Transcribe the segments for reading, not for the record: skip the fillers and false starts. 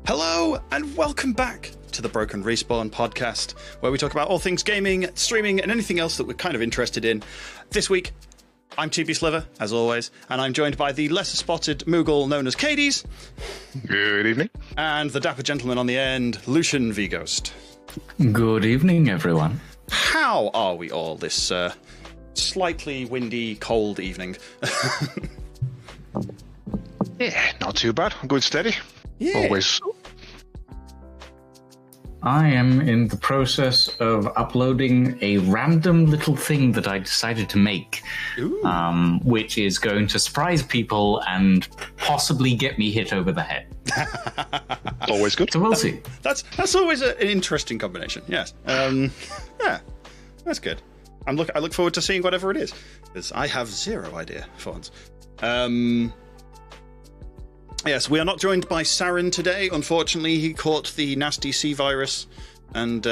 Hello and welcome back to the Broken Respawn podcast, where we talk about all things gaming, streaming, and anything else that we're kind of interested in. This week, I'm TBSliver, as always, and I'm joined by the lesser spotted Moogle known as Caedes. Good evening. And the dapper gentleman on the end, Lucian V Ghost. Good evening, everyone. How are we all this slightly windy, cold evening? Yeah, not too bad. Good steady. Yeah. Always. I am in the process of uploading a random little thing that I decided to make, which is going to surprise people and possibly get me hit over the head. Always good. So we'll see. That's always an interesting combination. Yes. Yeah, that's good. I look forward to seeing whatever it is, because I have zero idea for once. Yes, we are not joined by Saren today. Unfortunately, he caught the nasty C virus and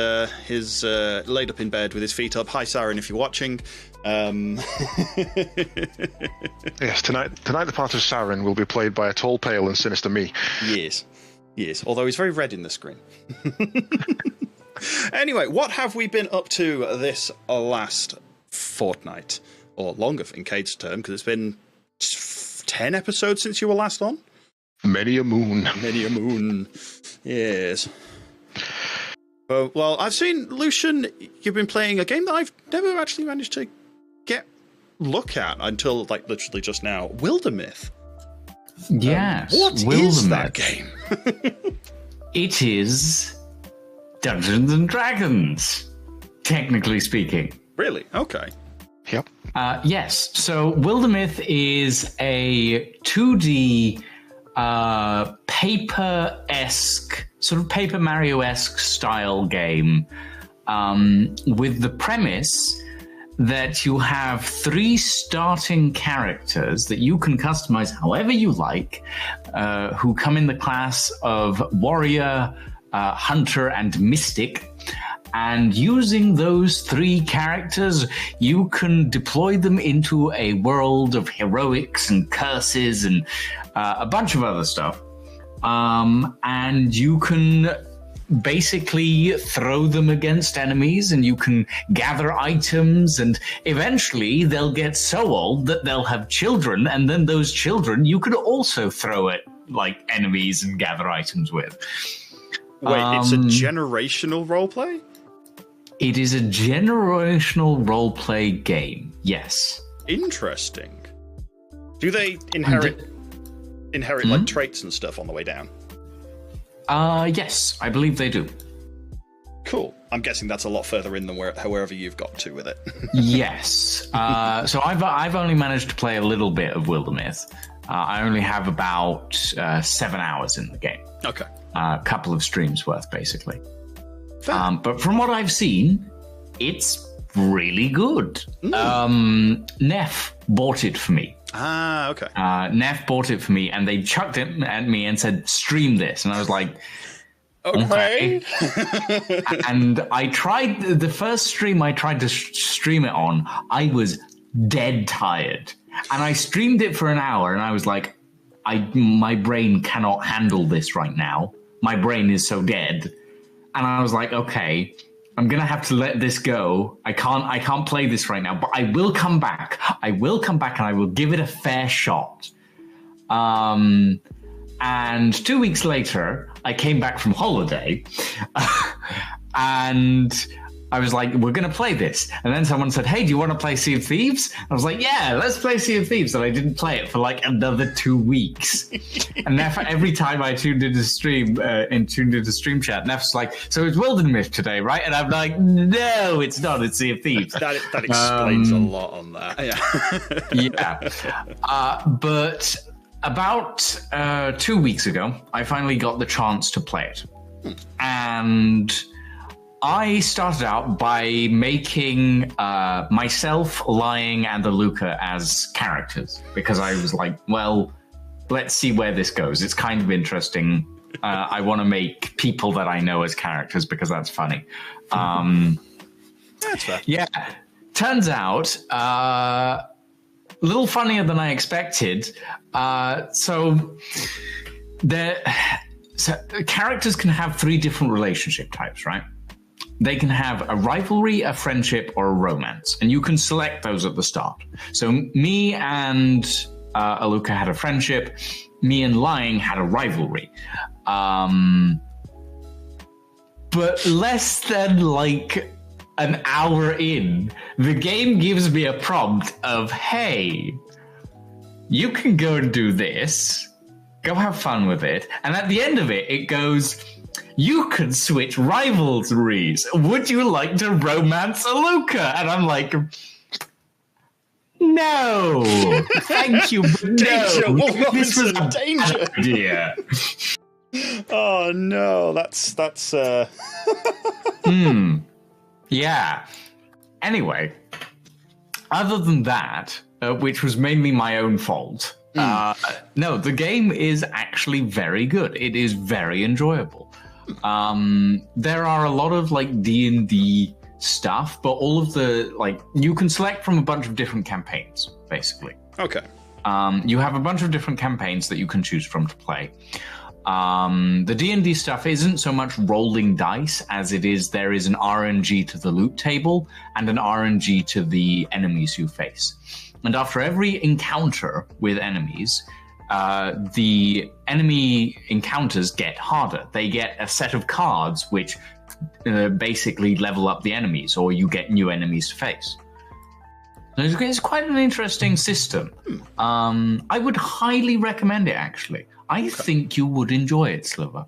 is laid up in bed with his feet up. Hi, Saren, if you're watching. Yes, tonight the part of Saren will be played by a tall, pale, and sinister me. Yes. Although he's very red in the screen. Anyway, what have we been up to this last fortnight? Or longer in Cade's term, because it's been 10 episodes since you were last on? Many a moon. Many a moon. Yes. Well, I've seen, Lucian, you've been playing a game that I've never actually managed to look at until, like, literally just now. Wildermyth. Yes. What is that game? It is Dungeons and Dragons, technically speaking. Really? Okay. Yep. Yes. So Wildermyth is a 2D paper-esque, sort of Paper Mario-esque style game, with the premise that you have 3 starting characters that you can customize however you like, who come in the class of warrior, hunter, and mystic. And using those 3 characters, you can deploy them into a world of heroics and curses and a bunch of other stuff. And you can basically throw them against enemies, and you can gather items, and eventually they'll get so old that they'll have children, and then those children you could also throw at like enemies and gather items with. Wait, it's a generational roleplay? It is a generational roleplay game, yes. Interesting. Do they inherit like traits and stuff on the way down? Yes, I believe they do. Cool. I'm guessing that's a lot further in than wherever you've got to with it. Yes. So I've only managed to play a little bit of Wildermyth. I only have about 7 hours in the game. Okay. A couple of streams worth, basically. But from what I've seen, it's really good. Neff bought it for me. Ah, okay. Neff bought it for me, and they chucked it at me and said, stream this. And I was like, okay. And I tried, the first stream I tried to stream it on, I was dead tired. And I streamed it for an hour, and I was like, my brain cannot handle this right now. My brain is so dead. And I was like, okay, I'm going to have to let this go. I can't play this right now, but I will come back. I will come back, and I will give it a fair shot. And 2 weeks later, I came back from holiday, and I was like, we're going to play this. And then someone said, hey, do you want to play Sea of Thieves? I was like, yeah, let's play Sea of Thieves. And I didn't play it for like another 2 weeks. And every time I tuned into stream chat, Neff's like, so it's Wildermyth today, right? And I'm like, no, it's not. It's Sea of Thieves. That explains a lot on that. Yeah. Yeah. But about 2 weeks ago, I finally got the chance to play it. And I started out by making myself, Lying, and the Luca as characters, because I was like, well, let's see where this goes. It's kind of interesting. I want to make people that I know as characters because that's funny. That's fair. Yeah. Turns out, a little funnier than I expected. So So characters can have 3 different relationship types, right? They can have a rivalry, a friendship, or a romance, and you can select those at the start. So me and Aluka had a friendship. Me and Lying had a rivalry. But less than like an hour in, the game gives me a prompt of, hey, you can go and do this. Go have fun with it. And at the end of it, it goes, you could switch rivalries. Would you like to romance Aluka? And I'm like, no, thank you, but Danger, no. Wolf This was Robinson, a danger. bad idea. Oh no, that's Yeah. Anyway, other than that, which was mainly my own fault, no, the game is actually very good. It is very enjoyable. There are a lot of like D&D stuff, but all of the like you can select from a bunch of different campaigns, basically. Okay. You have a bunch of different campaigns that you can choose from to play. The D&D stuff isn't so much rolling dice as it is there is an RNG to the loot table and an RNG to the enemies you face. And after every encounter with enemies, the enemy encounters get harder. They get a set of cards which basically level up the enemies, or you get new enemies to face. It's quite an interesting system. I would highly recommend it, actually. I think you would enjoy it, Sliver.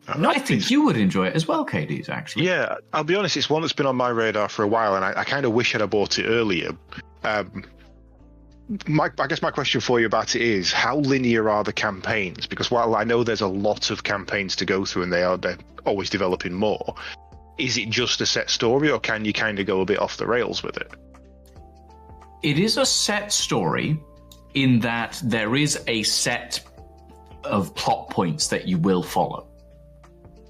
I think you would enjoy it as well, Caedes, actually. Yeah, I'll be honest, it's one that's been on my radar for a while, and I kind of wish I'd have bought it earlier. I guess my question for you about it is, how linear are the campaigns? Because while I know there's a lot of campaigns to go through and they're always developing more, is it just a set story, or can you kind of go a bit off the rails with it? It is a set story in that there is a set of plot points that you will follow.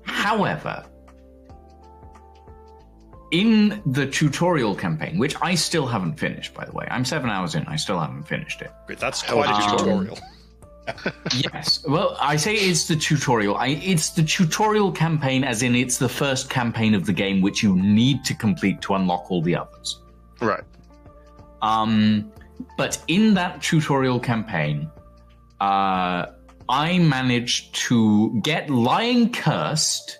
However, in the tutorial campaign, which I still haven't finished, by the way, I'm 7 hours in, I still haven't finished it. That's quite a tutorial. Yes. Well, I say it's the tutorial. It's the tutorial campaign, as in it's the first campaign of the game, which you need to complete to unlock all the others. Right. But in that tutorial campaign, I managed to get Lying cursed,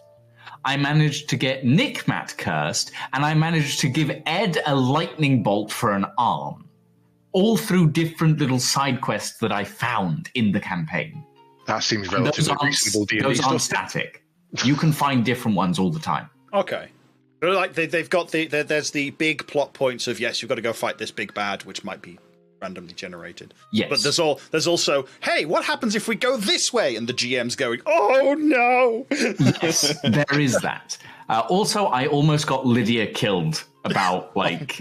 I managed to get Nickmat cursed, and I managed to give Ed a lightning bolt for an arm. All through different little side quests that I found in the campaign. That seems relatively reasonable. Those aren't static. You can find different ones all the time. Okay. Like they've got there's the big plot points of, yes, you've got to go fight this big bad, which might be randomly generated. Yes. But there's also, hey, what happens if we go this way? And the GM's going, oh no. Yes, there is that. Also, I almost got Lydia killed about like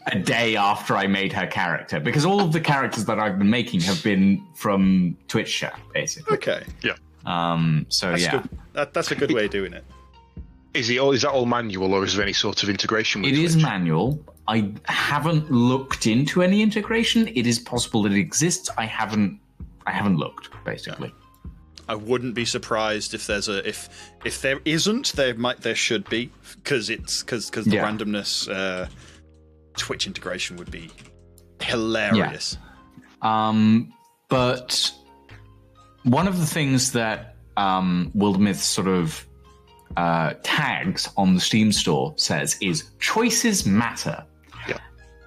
a day after I made her character, because all of the characters that I've been making have been from Twitch chat, basically. Okay. Yeah. That's good. That's a good way of doing it. Is that all manual, or is there any sort of integration with it? It is Twitch? manual. I haven't looked into any integration. It is possible it exists. I haven't looked, basically. Yeah. I wouldn't be surprised if there's if there isn't, there should be, because the randomness Twitch integration would be hilarious. Yeah. But one of the things that Wildmyth sort of tags on the Steam store says is choices matter. Yeah.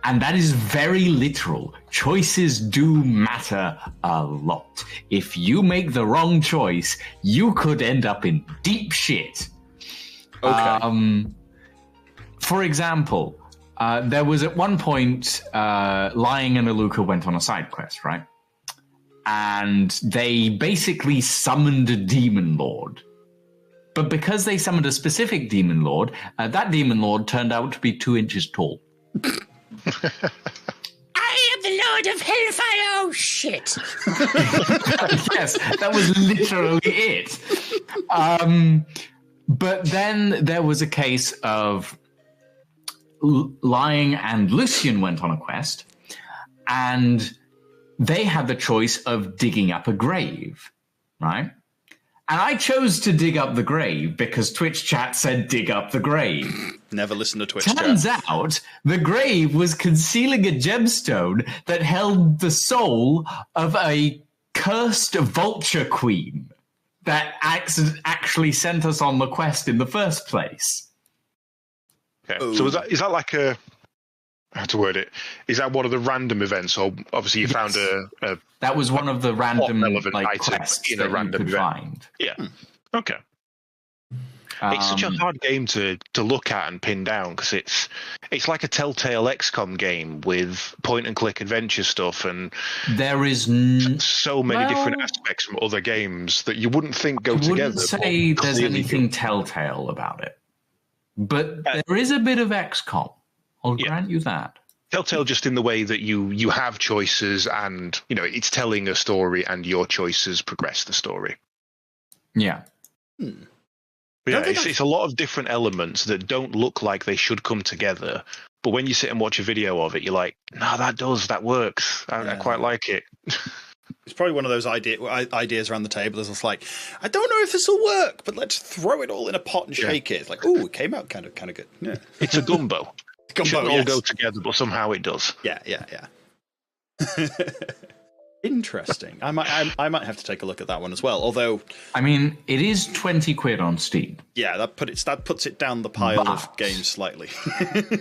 And that is very literal. Choices do matter a lot. If you make the wrong choice, you could end up in deep shit. Okay. For example, there was at one point Lying and Aluka went on a side quest, right? And they basically summoned a demon lord. But because they summoned a specific demon lord, that demon lord turned out to be 2 inches tall. I am the Lord of Hellfire. Oh, shit. Yes, that was literally it. But then there was a case of Lying and Lucian went on a quest, and they had the choice of digging up a grave, right? And I chose to dig up the grave because Twitch chat said dig up the grave. Never listen to Twitch Turns chat. out the grave was concealing a gemstone that held the soul of a cursed vulture queen that actually sent us on the quest in the first place. Okay. So is that like a... How to word it? Is that one of the random events? Or obviously you found a that was one of the random item quests in a that random you could event. find. Yeah. Okay. It's such a hard game to look at and pin down because it's like a Telltale XCOM game with point and click adventure stuff, and there is so many different aspects from other games that you wouldn't think go together. I wouldn't say there's anything Telltale about it, but there is a bit of XCOM. I'll grant you that. Telltale just in the way that you have choices and, it's telling a story and your choices progress the story. Yeah. But yeah, it's a lot of different elements that don't look like they should come together. But when you sit and watch a video of it, you're like, no, that works. I quite like it. It's probably one of those ideas around the table. It's just like, I don't know if this will work, but let's throw it all in a pot and shake it. It's like, it came out kind of good. Yeah. It's a gumbo. Shouldn't all go together, but somehow it does. Yeah. Interesting. I might have to take a look at that one as well. Although, I mean, it is 20 quid on Steam. Yeah, that puts it down the pile of games slightly.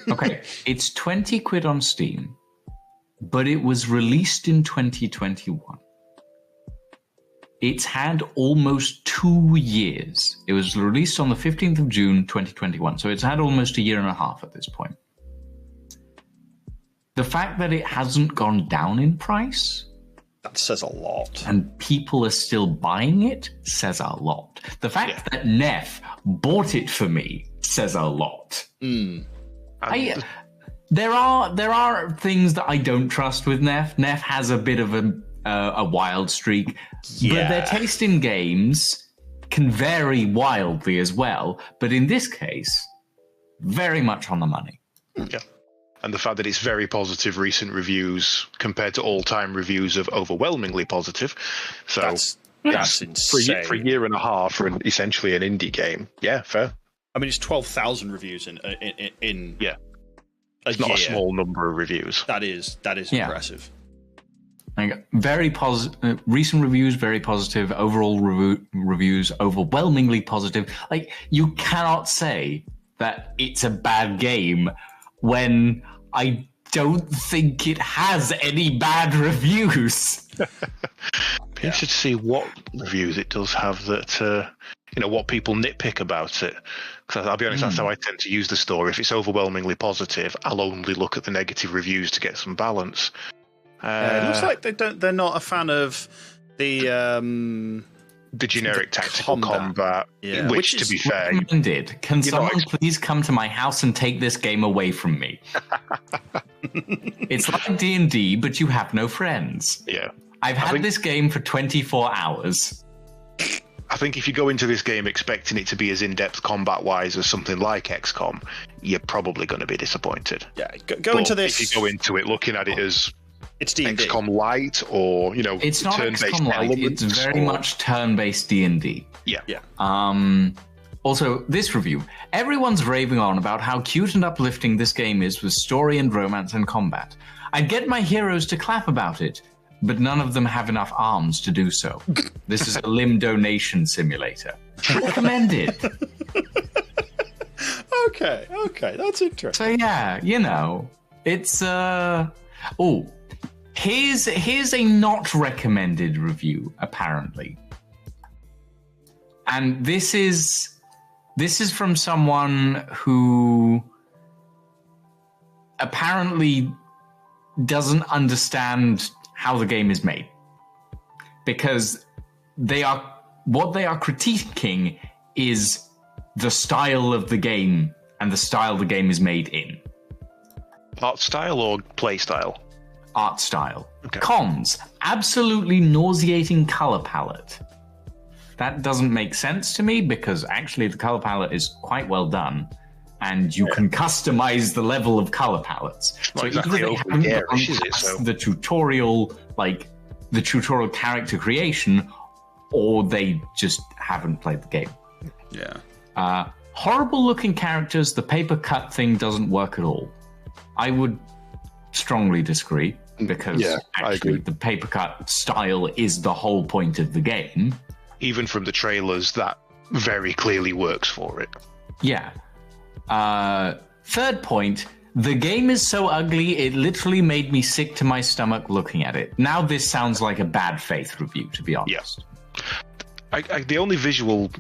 Okay, it's 20 quid on Steam, but it was released in 2021. It's had almost 2 years. It was released on the 15th of June, 2021. So it's had almost a year and a half at this point. The fact that it hasn't gone down in price... That says a lot. And people are still buying it says a lot. The fact that Neff bought it for me says a lot. There are things that I don't trust with Neff. Neff has a bit of a wild streak. But their taste in games can vary wildly as well. But in this case, very much on the money. Yeah. And the fact that it's very positive recent reviews compared to all-time reviews of overwhelmingly positive. So that's insane. For a year and a half for essentially an indie game. Yeah, fair. I mean, it's 12,000 reviews in it's not a small number of reviews. That is impressive. Like very positive. Recent reviews, very positive. Overall reviews, overwhelmingly positive. Like, you cannot say that it's a bad game when I don't think it has any bad reviews. You should see what reviews it does have that, what people nitpick about it. Because I'll be honest, that's how I tend to use the store. If it's overwhelmingly positive, I'll only look at the negative reviews to get some balance. It looks like they're not a fan of the generic tactical combat, which to be fair, recommended. Can someone please come to my house and take this game away from me? It's like D&D, but you have no friends. Yeah, I've had this game for 24 hours. I think if you go into this game expecting it to be as in-depth combat-wise as something like XCOM, you're probably going to be disappointed. Yeah, go into this. If you go into it looking at it as it's D&D. XCOM Lite, or it's not turn-based XCOM Lite. It's very much turn-based D&D. Yeah. Also, this review. Everyone's raving on about how cute and uplifting this game is with story and romance and combat. I'd get my heroes to clap about it, but none of them have enough arms to do so. This is a limb donation simulator. Recommended. Okay, that's interesting. So yeah, it's here's a not recommended review, apparently. And this is from someone who apparently doesn't understand how the game is made, because what they are critiquing is the style of the game and the style the game is made in. Art style or play style? Art style. Okay. Cons: absolutely nauseating color palette. That doesn't make sense to me, because actually the color palette is quite well done, and you can customize the level of color palettes. So exactly either they haven't gone past the tutorial, like the tutorial character creation, or they just haven't played the game. Yeah. Horrible looking characters, the paper cut thing doesn't work at all. I would strongly disagree, because actually the paper cut style is the whole point of the game. Even from the trailers, that very clearly works for it. Yeah. Third point, the game is so ugly, it literally made me sick to my stomach looking at it. Now this sounds like a bad faith review, to be honest. Yeah. The only visual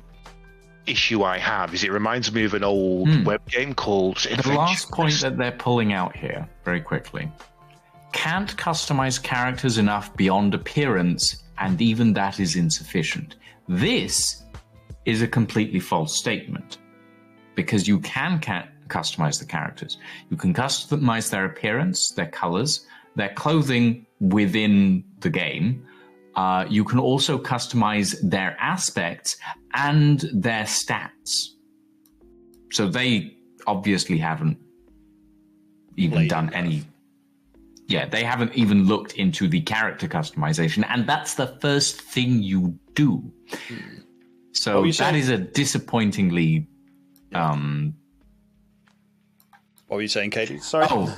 issue I have is it reminds me of an old web game called The last point that they're pulling out here, very quickly. Can't customize characters enough beyond appearance, and even that is insufficient. This is a completely false statement, because you can customize the characters. You can customize their appearance, their colors, their clothing within the game. You can also customize their aspects and their stats. So they obviously haven't even done any... Yeah, they haven't even looked into the character customization, and that's the first thing you do. So that is a disappointingly... What were you saying, Katie? Sorry. Oh.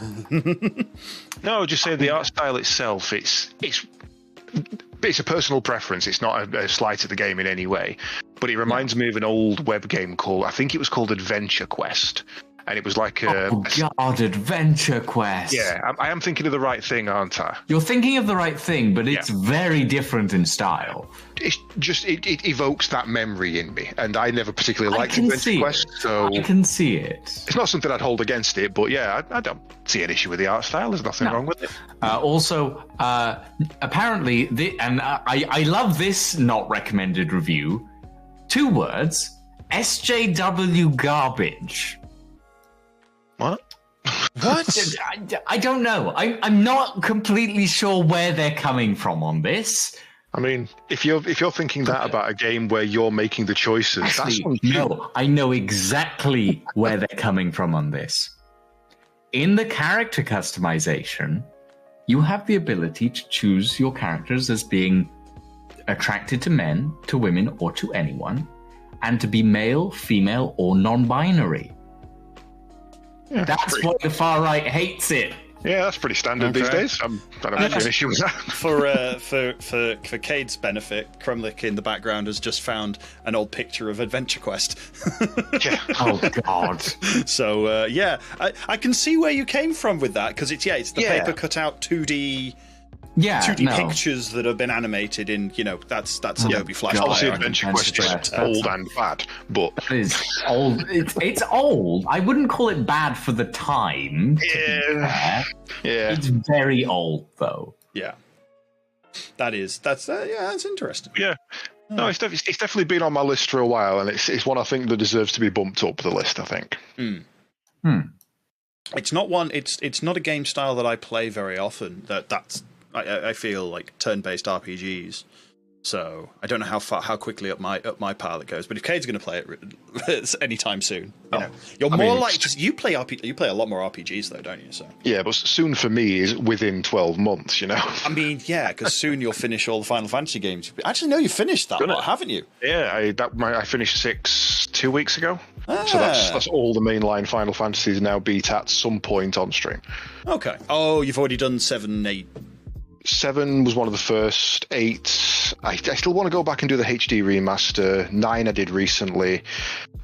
No, just say the art style itself, it's a personal preference. It's not a slight at the game in any way. But it reminds me of an old web game I think it was called Adventure Quest. And it was like Adventure Quest. Yeah, I am thinking of the right thing, aren't I? You're thinking of the right thing, but it's very different in style. It's just, it evokes that memory in me. And I never particularly liked Adventure Quest. So I can see it. It's not something I'd hold against it, but yeah, I don't see an issue with the art style. There's nothing wrong with it. Also, apparently, I love this not recommended review. 2 words, SJW garbage. What? What? I don't know. I'm not completely sure where they're coming from on this. I mean, if you're thinking that about a game where you're making the choices, actually, no, I know exactly where they're coming from on this. In the character customization, you have the ability to choose your characters as being attracted to men, to women, or to anyone, and to be male, female, or non-binary. Yeah, that's why the far right hates it. Yeah, that's pretty standard these days. I don't have an issue with that. For Cade's benefit, Krumlik in the background has just found an old picture of Adventure Quest. Yeah. Oh God. So I can see where you came from with that, because it's the paper cutout 2D. 2D pictures that have been animated in, that's Adobe Flash. Obviously, Adventure Quest is old and bad, but it is old. It's old. I wouldn't call it bad for the time. Yeah, it's very old though. Yeah, that's interesting. Yeah, no, it's definitely been on my list for a while, and it's one I think that deserves to be bumped up the list. I think. It's not one. It's not a game style that I play very often. I feel like turn-based RPGs, so I don't know how quickly up my pile it goes. But if Cade's going to play it anytime soon, you play a lot more RPGs though, don't you? So yeah, but soon for me is within 12 months. I mean, yeah, because soon you'll finish all the Final Fantasy games. Actually, no, you finished that lot, haven't you? Yeah, I finished 6 2 weeks ago. So that's all the mainline Final Fantasies now beat at some point on stream. Okay. Oh, you've already done 7, 8. 7 was one of the first. 8, I still want to go back and do the HD remaster. 9 I did recently.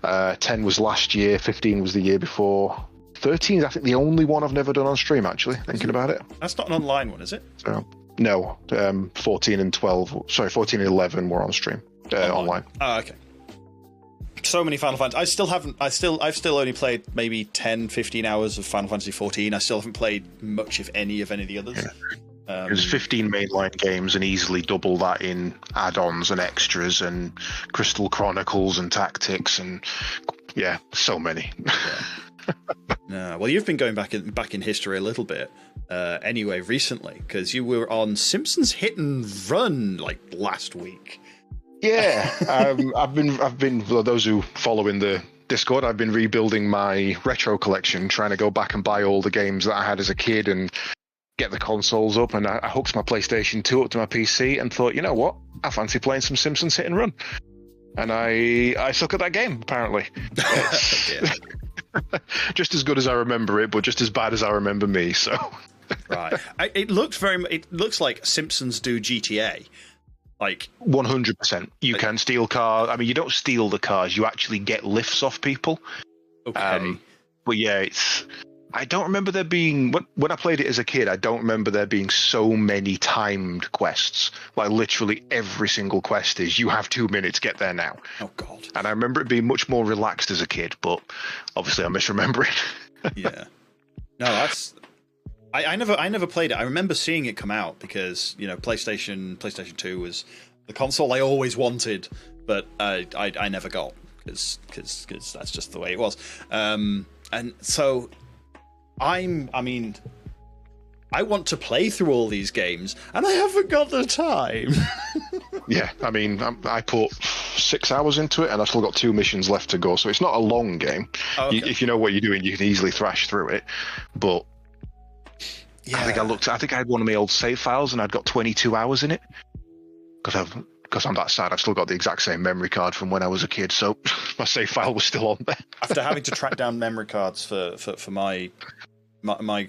10 was last year. 15 was the year before. 13 is I think the only one I've never done on stream, actually, thinking about it. That's not an online one, is it? So, no. 14 and 14 and 11 were on stream. Online. Oh, okay. So many Final Fantasy. I've still only played maybe 10, 15 hours of Final Fantasy 14. I still haven't played much, if any, of any of the others. Yeah. There's 15 mainline games and easily double that in add-ons and extras and Crystal Chronicles and Tactics and so many. No, well, you've been going back in history a little bit anyway recently, because you were on Simpsons Hit and Run like last week. Yeah, I've been for those who follow in the Discord, I've been rebuilding my retro collection, trying to go back and buy all the games that I had as a kid and get the consoles up, and I hooked my PlayStation 2 up to my PC and thought, you know what? I fancy playing some Simpsons Hit and Run. And I suck at that game, apparently. It's just as good as I remember it, but just as bad as I remember me, so... Right. It looks like Simpsons do GTA. Like 100%. You can steal cars. I mean, you don't steal the cars. You actually get lifts off people. Okay. But yeah, I don't remember there being... When I played it as a kid, I don't remember there being so many timed quests. Like, literally every single quest is, you have 2 minutes, get there now. Oh, God. And I remember it being much more relaxed as a kid, but obviously I'm misremembering. Yeah. No, that's... I never played it. I remember seeing it come out because, you know, PlayStation 2 was the console I always wanted, but I never got because that's just the way it was. And so I want to play through all these games, and I haven't got the time. Yeah, I mean, I put 6 hours into it, and I've still got 2 missions left to go, so it's not a long game. Oh, okay. If you know what you're doing, you can easily thrash through it, but... Yeah. I think I had one of my old save files and I'd got 22 hours in it. Because I'm that sad, I've still got the exact same memory card from when I was a kid, so my save file was still on there. After having to track down memory cards for my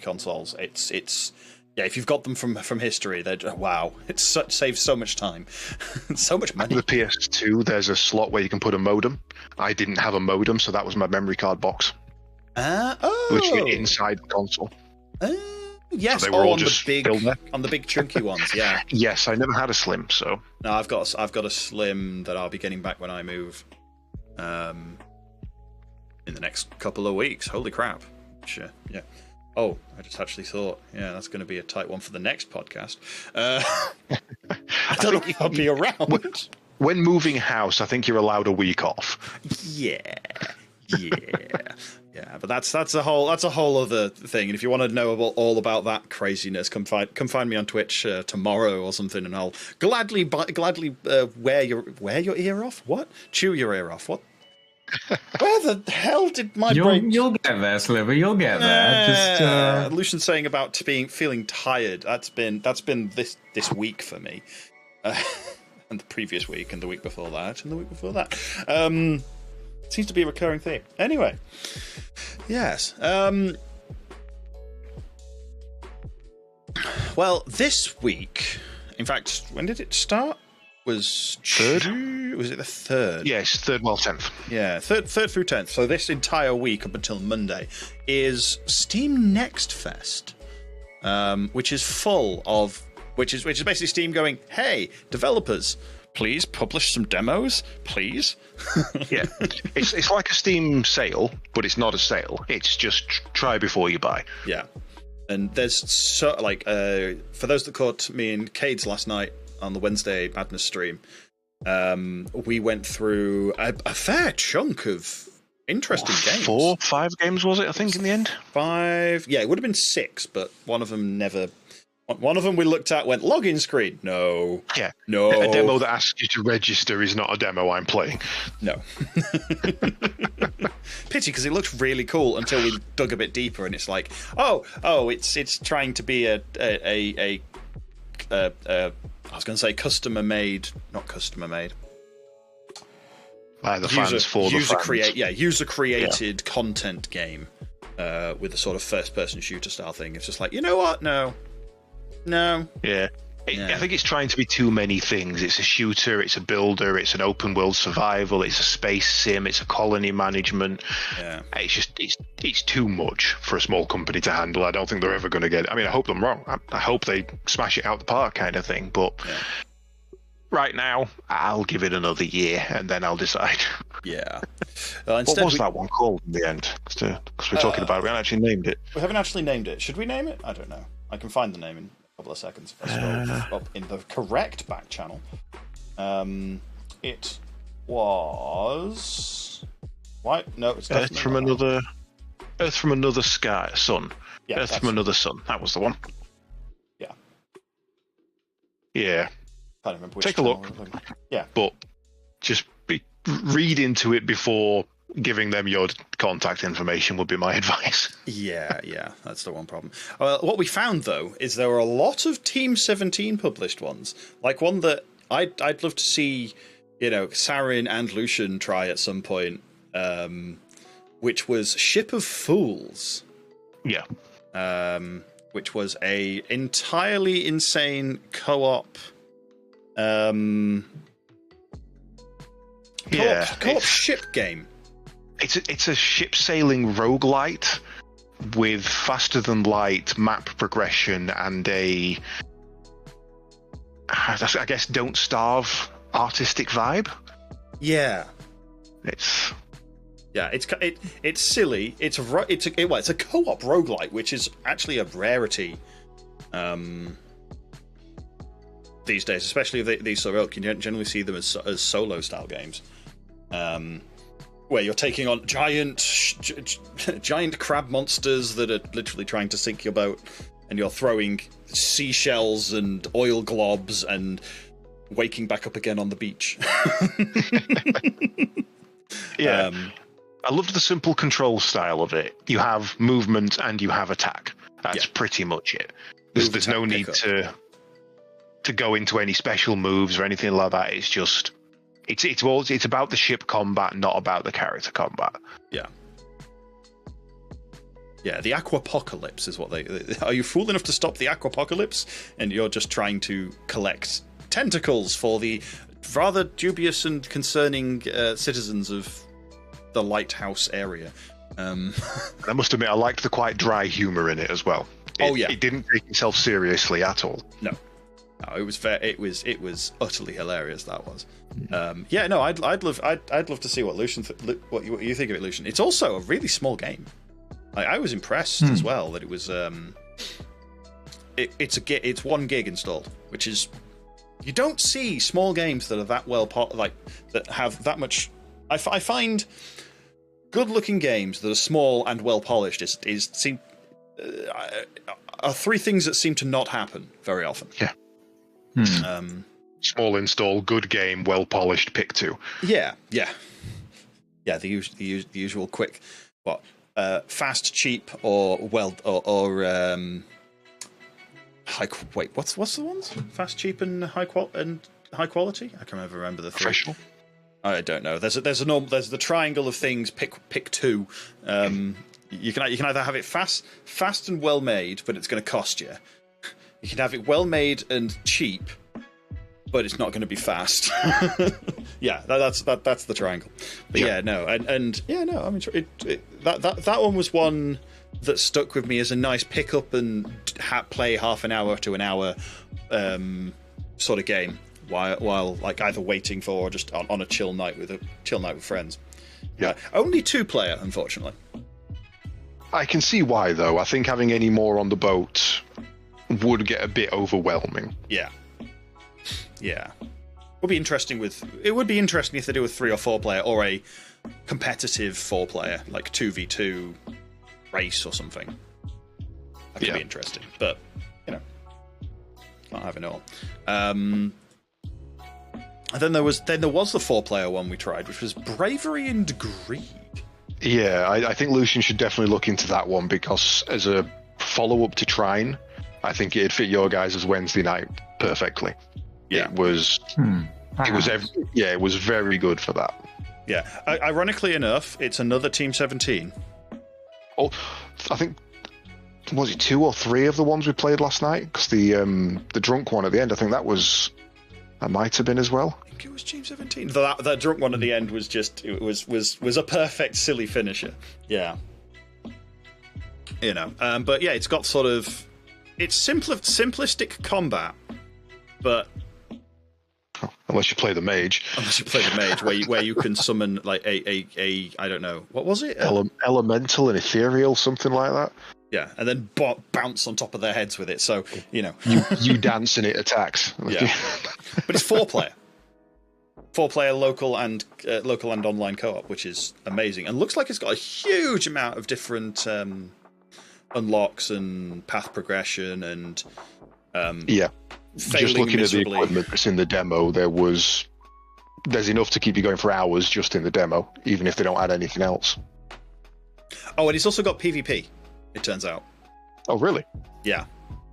consoles, it's yeah, if you've got them from history, wow, saves so much time. So much money. The PS2, there's a slot where you can put a modem. I didn't have a modem, so that was my memory card box. Which went inside the console. Yes, so they were all on just the big chunky ones, yeah. Yes, I never had a slim, so no, I've got a slim that I'll be getting back when I move, in the next couple of weeks. Holy crap! Sure, yeah. Oh, I just actually thought, yeah, that's going to be a tight one for the next podcast. I don't know if I'll be around. When moving house, I think you're allowed a week off. Yeah. Yeah, but that's a whole other thing. And if you want to know all about that craziness, come find me on Twitch tomorrow or something, and I'll gladly wear your ear off. What? Chew your ear off. What? Where the hell did my brain? You'll get there, Sliver. You'll get there. Lucian's saying about feeling tired. That's been this week for me, and the previous week, and the week before that, and the week before that. Seems to be a recurring theme. Anyway, yes. Well, this week, in fact, when did it start? Was third? Was it the 3rd? Yes, 3rd, well, 10th. Yeah, 3rd through 10th. So this entire week up until Monday is Steam Next Fest, which is full of, which is basically Steam going, hey, developers, please publish some demos, please. Yeah, it's like a Steam sale, but it's not a sale. It's just try before you buy. Yeah, and there's for those that caught me and Caedes last night on the Wednesday Madness stream, we went through a fair chunk of interesting games. 4, 5 games was it? I think in the end. 5. Yeah, it would have been 6, but one of them never. One of them we looked at went login screen. No. Yeah. No. A demo that asks you to register is not a demo I'm playing. No. Pity, because it looked really cool until we dug a bit deeper, and it's like, it's trying to be a I was going to say customer made, not customer made. By the fans for the fans. User created content game with a sort of first person shooter style thing. It's just like, you know what? No. Yeah. I think it's trying to be too many things. It's a shooter, it's a builder, it's an open world survival, it's a space sim, it's a colony management. Yeah. It's too much for a small company to handle. I don't think they're ever going to get it. I mean, I hope I'm wrong. I hope they smash it out the park kind of thing. But right now, I'll give it another year and then I'll decide. Yeah. What was that one called in the end? Because we're talking about it. We haven't actually named it. We haven't actually named it. Should we name it? I don't know. I can find the name in a couple of seconds if I scroll up in the correct back channel. It was... Why? No, it's Earth from another sky, sun. Yeah, Earth from another sun. That was the one. Yeah. Yeah. Can't remember which. Take a look. Yeah. But just read into it before giving them your contact information would be my advice. Yeah, that's the one problem. What we found, though, is there were a lot of Team 17 published ones. Like one that I'd love to see, Sarin and Lucian try at some point, which was Ship of Fools. Yeah. Which was a entirely insane co-op. Co-op ship game. It's a ship sailing roguelite with faster than light map progression and I guess Don't Starve artistic vibe. Yeah. It's silly. It's a co-op roguelite, which is actually a rarity these days, especially if these sort of ilk. You don't generally see them as solo style games, where you're taking on giant crab monsters that are literally trying to sink your boat, and you're throwing seashells and oil globs and waking back up again on the beach. Yeah. I loved the simple control style of it. You have movement and you have attack. That's pretty much it. There's no need to go into any special moves or anything like that. It's just it's about the ship combat, not about the character combat. Yeah. Yeah, the aquapocalypse is what they are. You fool enough to stop the aquapocalypse, and you're just trying to collect tentacles for the rather dubious and concerning citizens of the lighthouse area. I must admit, I liked the quite dry humor in it as well. It didn't take itself seriously at all. No, it was fair. It was utterly hilarious. That was. I'd love to see what Lucian what you think of it, Lucian. It's also a really small game. I was impressed as well that it was. It's 1 gig installed, which is, you don't see small games that are that well that have that much. I find good-looking games that are small and well polished are 3 things that seem to not happen very often. Yeah. Small install, good game, well polished, pick 2. Yeah. The usual quick, fast, cheap, or high. Wait, what's the ones? Fast, cheap, and high quality. I can never remember the 3. Professional. I don't know. There's the triangle of things. Pick 2. You can either have it fast and well made, but it's going to cost you. You can have it well made and cheap, but it's not going to be fast. Yeah, that's the triangle. But I mean, that one was one that stuck with me as a nice pick up and play half an hour to an hour sort of game. While like either waiting for or just on a chill night with friends. Yeah, only 2-player, unfortunately. I can see why, though. I think having any more on the boat would get a bit overwhelming. Yeah. Would be interesting if they do a 3 or 4-player or a competitive 4-player, like 2v2 race or something. That could be interesting, but not having it all. And then there was the 4-player one we tried, which was Bravery and Greed. Yeah, I think Lucian should definitely look into that one, because as a follow-up to Trine, I think it'd fit your guys' Wednesday night perfectly. Yeah, it was very good for that. Yeah, ironically enough, it's another Team 17. Oh, I think, was it 2 or 3 of the ones we played last night? Because the drunk one at the end, I think that might have been as well. I think it was Team 17. That drunk one at the end was just was a perfect silly finisher. Yeah. But yeah, it's got sort of, it's simplistic combat, but unless you play the mage. where you can summon like a I don't know, what was it? Elemental and ethereal, something like that. Yeah, and then bounce on top of their heads with it. So you dance and it attacks. Yeah, but it's 4-player. 4-player local and online co-op, which is amazing, and looks like it's got a huge amount of different unlocks and path progression and just looking at the equipment that's in the demo, there's enough to keep you going for hours just in the demo, even if they don't add anything else. Oh, and it's also got PvP, it turns out. Oh, really? Yeah.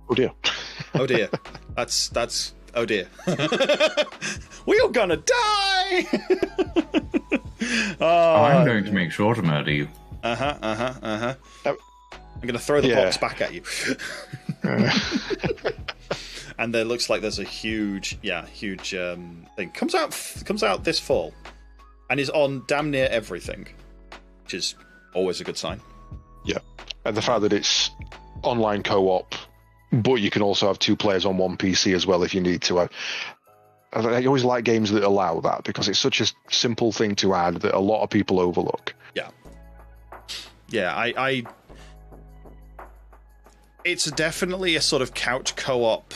Oh dear. Oh dear. That's oh dear. We're gonna die! I'm going to make sure to murder you. I'm gonna throw the box back at you. And there looks like there's a huge thing. Comes out this fall. And is on damn near everything. Which is always a good sign. Yeah. And the fact that it's online co-op, but you can also have 2 players on one PC as well if you need to. I always like games that allow that because it's such a simple thing to add that a lot of people overlook. Yeah. Yeah, it's definitely a sort of couch co-op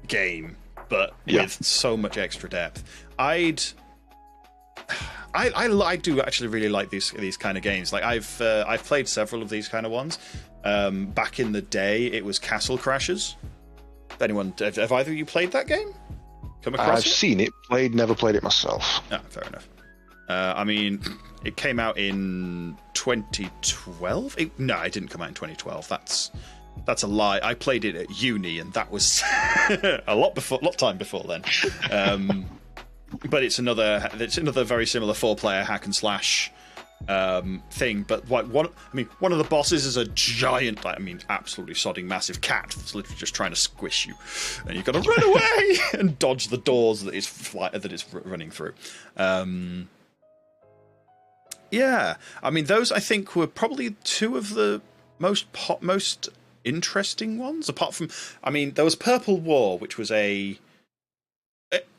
game, but with so much extra depth. I do actually really like these kind of games. Like I've played several of these kind of ones. Back in the day, it was Castle Crashers. Have either of you played that game? Come across I've seen it, never played it myself. Ah, fair enough. I mean, it came out in 2012. No, it didn't come out in 2012. That's a lie. I played it at uni, and that was a lot time before then. But it's another very similar 4-player hack and slash thing. But one of the bosses is a giant, absolutely sodding massive cat that's literally just trying to squish you, and you've got to run away and dodge the doors that it's running through. Yeah, I mean, those I think were probably 2 of the most interesting ones. Apart from, there was Purple War, which was a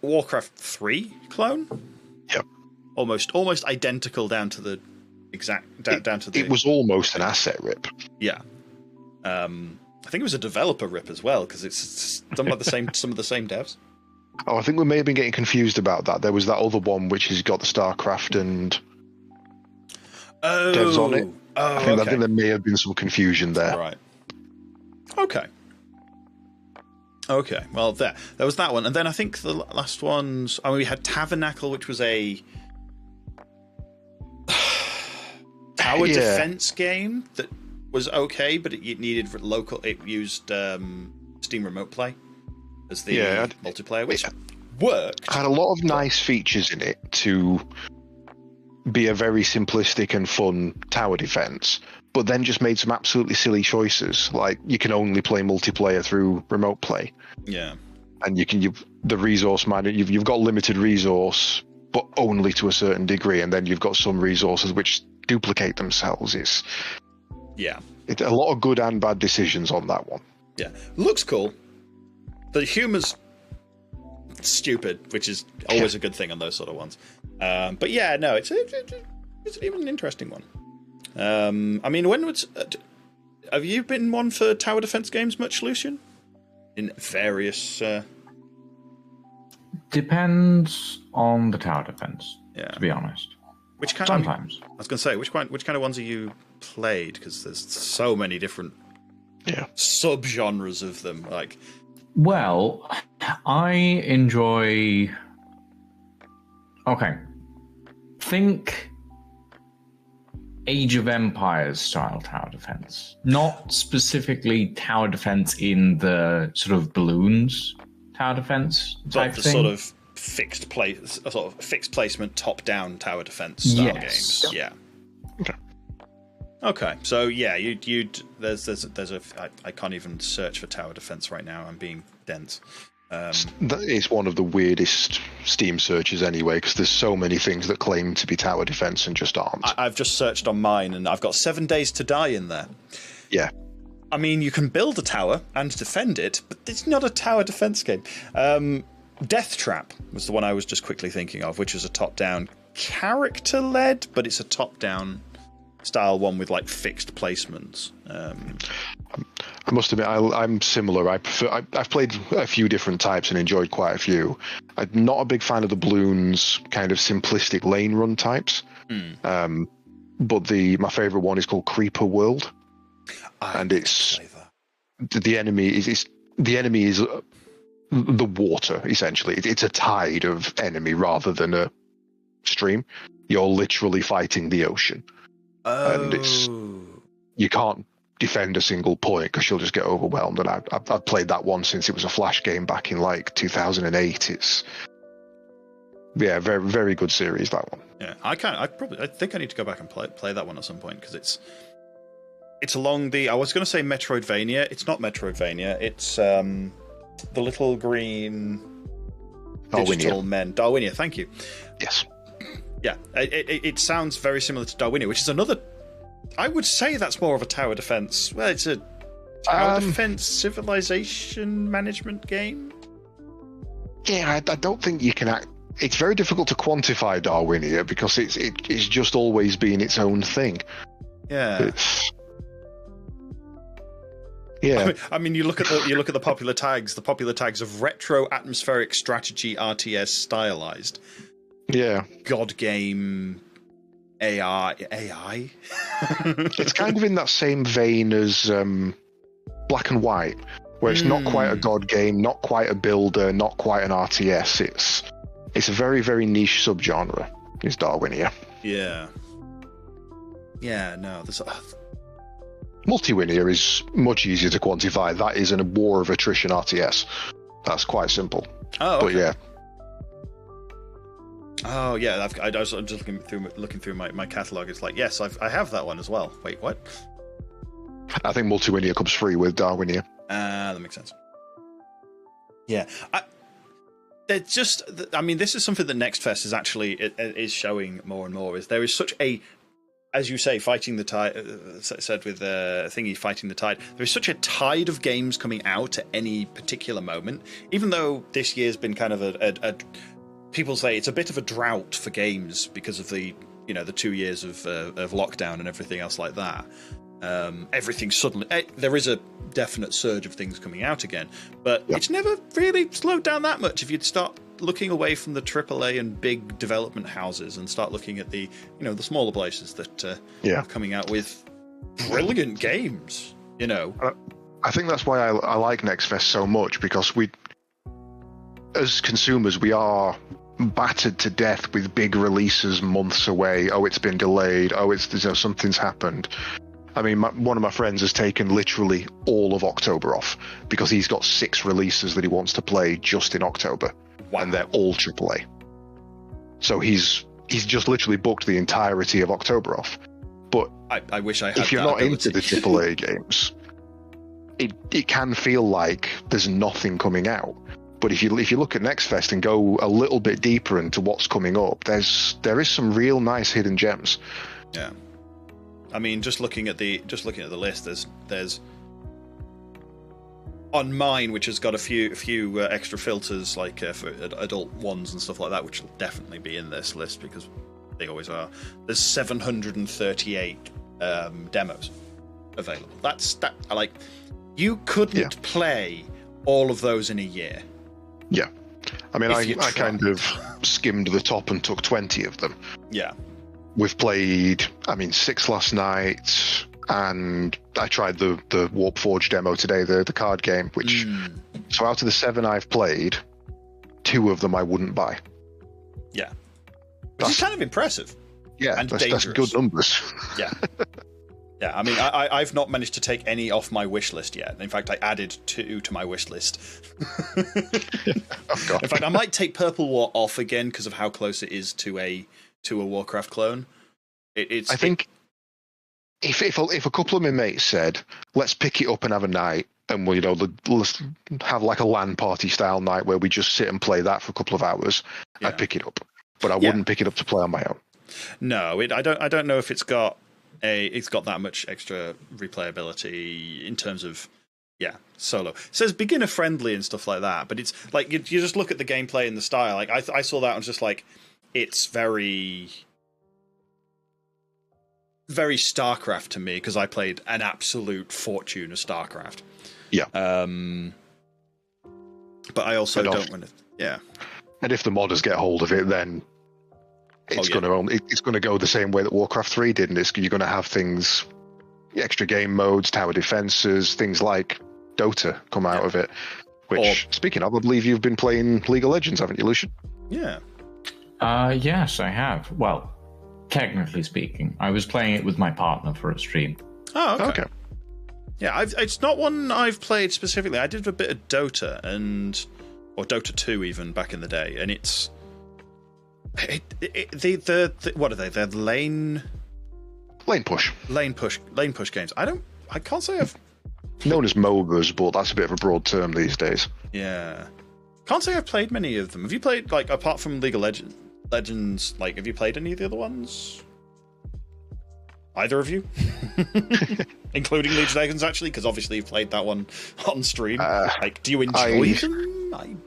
Warcraft 3 clone. Yep. Almost identical down to the exact down to the. It was almost an asset rip. Yeah. I think it was a developer rip as well because it's done by some of the same devs. Oh, I think we may have been getting confused about that. There was that other one which has got the StarCraft and devs on it. Oh, I think there may have been some confusion there. Right. Okay, well, there was that one. And then I think the last ones... we had Tabernacle, which was a tower defense game that was okay, but it needed local... It used Steam Remote Play as the multiplayer, which worked. Had a lot of nice features in it to be a very simplistic and fun tower defense, but then just made some absolutely silly choices. Like you can only play multiplayer through remote play. Yeah. And the resource miner, you've got limited resource, but only to a certain degree, and then you've got some resources which duplicate themselves. It's a lot of good and bad decisions on that one. Yeah. Looks cool. The humor's stupid, which is always a good thing on those sort of ones. But yeah, no, it's even an interesting one. Have you been one for tower defense games much, Lucian? In various... Depends on the tower defense, to be honest. Which kind? Sometimes. I was going to say, which kind of ones have you played? Because there's so many different sub-genres of them. Like, well, I enjoy... Okay. Think Age of Empires style tower defense. Not specifically tower defense in the sort of balloons tower defense type thing. Sort of fixed placement top-down tower defense style games. Yeah. Okay. So yeah, I can't even search for tower defense right now. I'm being dense. That is one of the weirdest Steam searches anyway, because there's so many things that claim to be tower defense and just aren't. I've just searched on mine, and I've got 7 Days to Die in there. Yeah. I mean, you can build a tower and defend it, but it's not a tower defense game. Death Trap was the one I was just quickly thinking of, which is a top-down character-led, but it's a top-down style one with like fixed placements. I must admit, I'm similar. I've played a few different types and enjoyed quite a few. I'm not a big fan of the balloons kind of simplistic lane run types. But my favorite one is called Creeper World, and it's the enemy is the water essentially. It's a tide of enemy rather than a stream. You're literally fighting the ocean. And you can't defend a single point because she'll just get overwhelmed. And I've played that one since it was a Flash game back in like 2008. It's very, very good series, that one. Yeah, I think I need to go back and play that one at some point because it's along the. I was going to say Metroidvania. It's not Metroidvania. It's the little green digital men. Darwinia. Thank you. Yes. Yeah, it sounds very similar to Darwinia, which is another. I would say that's more of a tower defense. Well, it's a tower defense civilization management game. Yeah, I don't think you can act. It's very difficult to quantify Darwinia because it's just always been its own thing. Yeah. Yeah. I mean, you look at the popular tags. The popular tags of retro atmospheric strategy RTS stylized. Yeah. God game. AI. It's kind of in that same vein as Black and White, where it's not quite a God game, not quite a builder, not quite an RTS. It's a very, very niche subgenre. Is Darwinia? Yeah. Yeah. No. There's. Multiwinia is much easier to quantify. That is a war of attrition RTS. That's quite simple. Oh. Okay. But yeah. Oh yeah, I'm just looking through my catalog. It's like, yes, I have that one as well. Wait, what? I think Multiwinia comes free with Darwinia. That makes sense. Yeah, it's just. I mean, this is something that Next Fest is showing more and more. Is there is such a, as you say, fighting the tide. Said with Thingy, fighting the tide. There is such a tide of games coming out at any particular moment. Even though this year's been kind of a people say it's a bit of a drought for games because of the 2 years of lockdown and everything else like that. Everything suddenly there is a definite surge of things coming out again, but it's never really slowed down that much. If you'd start looking away from the AAA and big development houses and start looking at the the smaller places that are coming out with brilliant games, I think that's why I like Next Fest so much, because we, as consumers, we are battered to death with big releases months away. Oh, it's been delayed. Oh, something's happened. I mean, one of my friends has taken literally all of October off because he's got 6 releases that he wants to play just in October, and they're all AAA. So he's just literally booked the entirety of October off. But I wish I had. If you're not into the AAA games, it can feel like there's nothing coming out. But if you look at Next Fest and go a little bit deeper into what's coming up, there is some real nice hidden gems. Yeah, I mean, just looking at the list, there's on mine, which has got a few extra filters like for adult ones and stuff like that, which will definitely be in this list because they always are. There's 738 demos available. You couldn't play all of those in a year. Yeah. I mean, I kind of skimmed the top and took 20 of them. Yeah. We've played, 6 last night, and I tried the Warp Forge demo today, the card game, which... So out of the 7 I've played, 2 of them I wouldn't buy. Yeah. That's kind of impressive. Yeah, and that's good numbers. Yeah. Yeah, I mean, I've not managed to take any off my wish list yet. In fact, I added 2 to my wish list. Oh, God. In fact, I might take Purple War off again because of how close it is to a Warcraft clone. I think if a couple of my mates said, let's pick it up and have a night, and let's have like a LAN party style night where we just sit and play that for a couple of hours, I'd pick it up. But I wouldn't pick it up to play on my own. No, I don't know if it's got that much extra replayability in terms of solo. It says beginner friendly and stuff like that, but it's like you just look at the gameplay and the style. Like I saw that and was just like, it's very, very StarCraft to me because I played an absolute fortune of StarCraft. Yeah. But I also don't want to. Yeah. And if the modders get hold of it, then it's going to go the same way that Warcraft 3 did, and you're going to have things, extra game modes, tower defenses, things like Dota come out of it. Which, speaking of, I believe you've been playing League of Legends, haven't you, Lucian? Yeah. Yes, I have. Well, technically speaking, I was playing it with my partner for a stream. Oh, okay. Yeah, it's not one I've played specifically. I did a bit of Dota or Dota 2 even back in the day, and it's what are they? They're lane push games. I can't say I've known as MOBAs, but that's a bit of a broad term these days. Yeah, can't say I've played many of them. Have you played, like, apart from League of Legends? Like, have you played any of the other ones? Either of you? Including League of Legends, actually, because obviously you've played that one on stream. Like, do you enjoy them?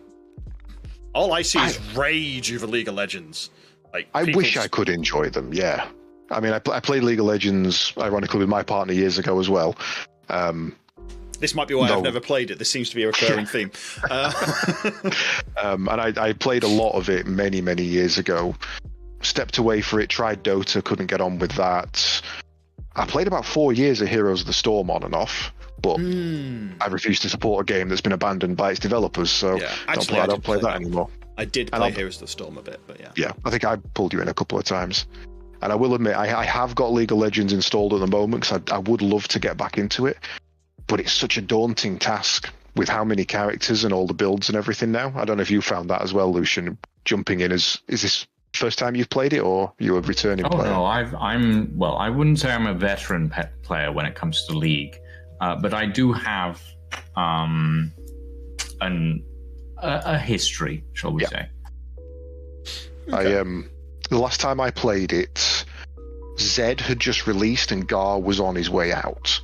All I see is rage over League of Legends. Like, I wish I could enjoy them, yeah. I mean, I played League of Legends, ironically, with my partner years ago as well. This might be why I've never played it. This seems to be a recurring theme. And I played a lot of it many, many years ago. Stepped away for it, tried Dota, couldn't get on with that. I played about 4 years of Heroes of the Storm on and off, but I refuse to support a game that's been abandoned by its developers, so I don't play that anymore. I did play Heroes of the Storm a bit, but yeah. Yeah, I think I pulled you in a couple of times. And I will admit, I have got League of Legends installed at the moment because I would love to get back into it, but it's such a daunting task with how many characters and all the builds and everything now. I don't know if you found that as well, Lucian, jumping in. Is this first time you've played it, or you a returning player? No, I wouldn't say I'm a veteran player when it comes to League, but I do have a history, shall we say. Okay. The last time I played it, Zed had just released and Gar was on his way out.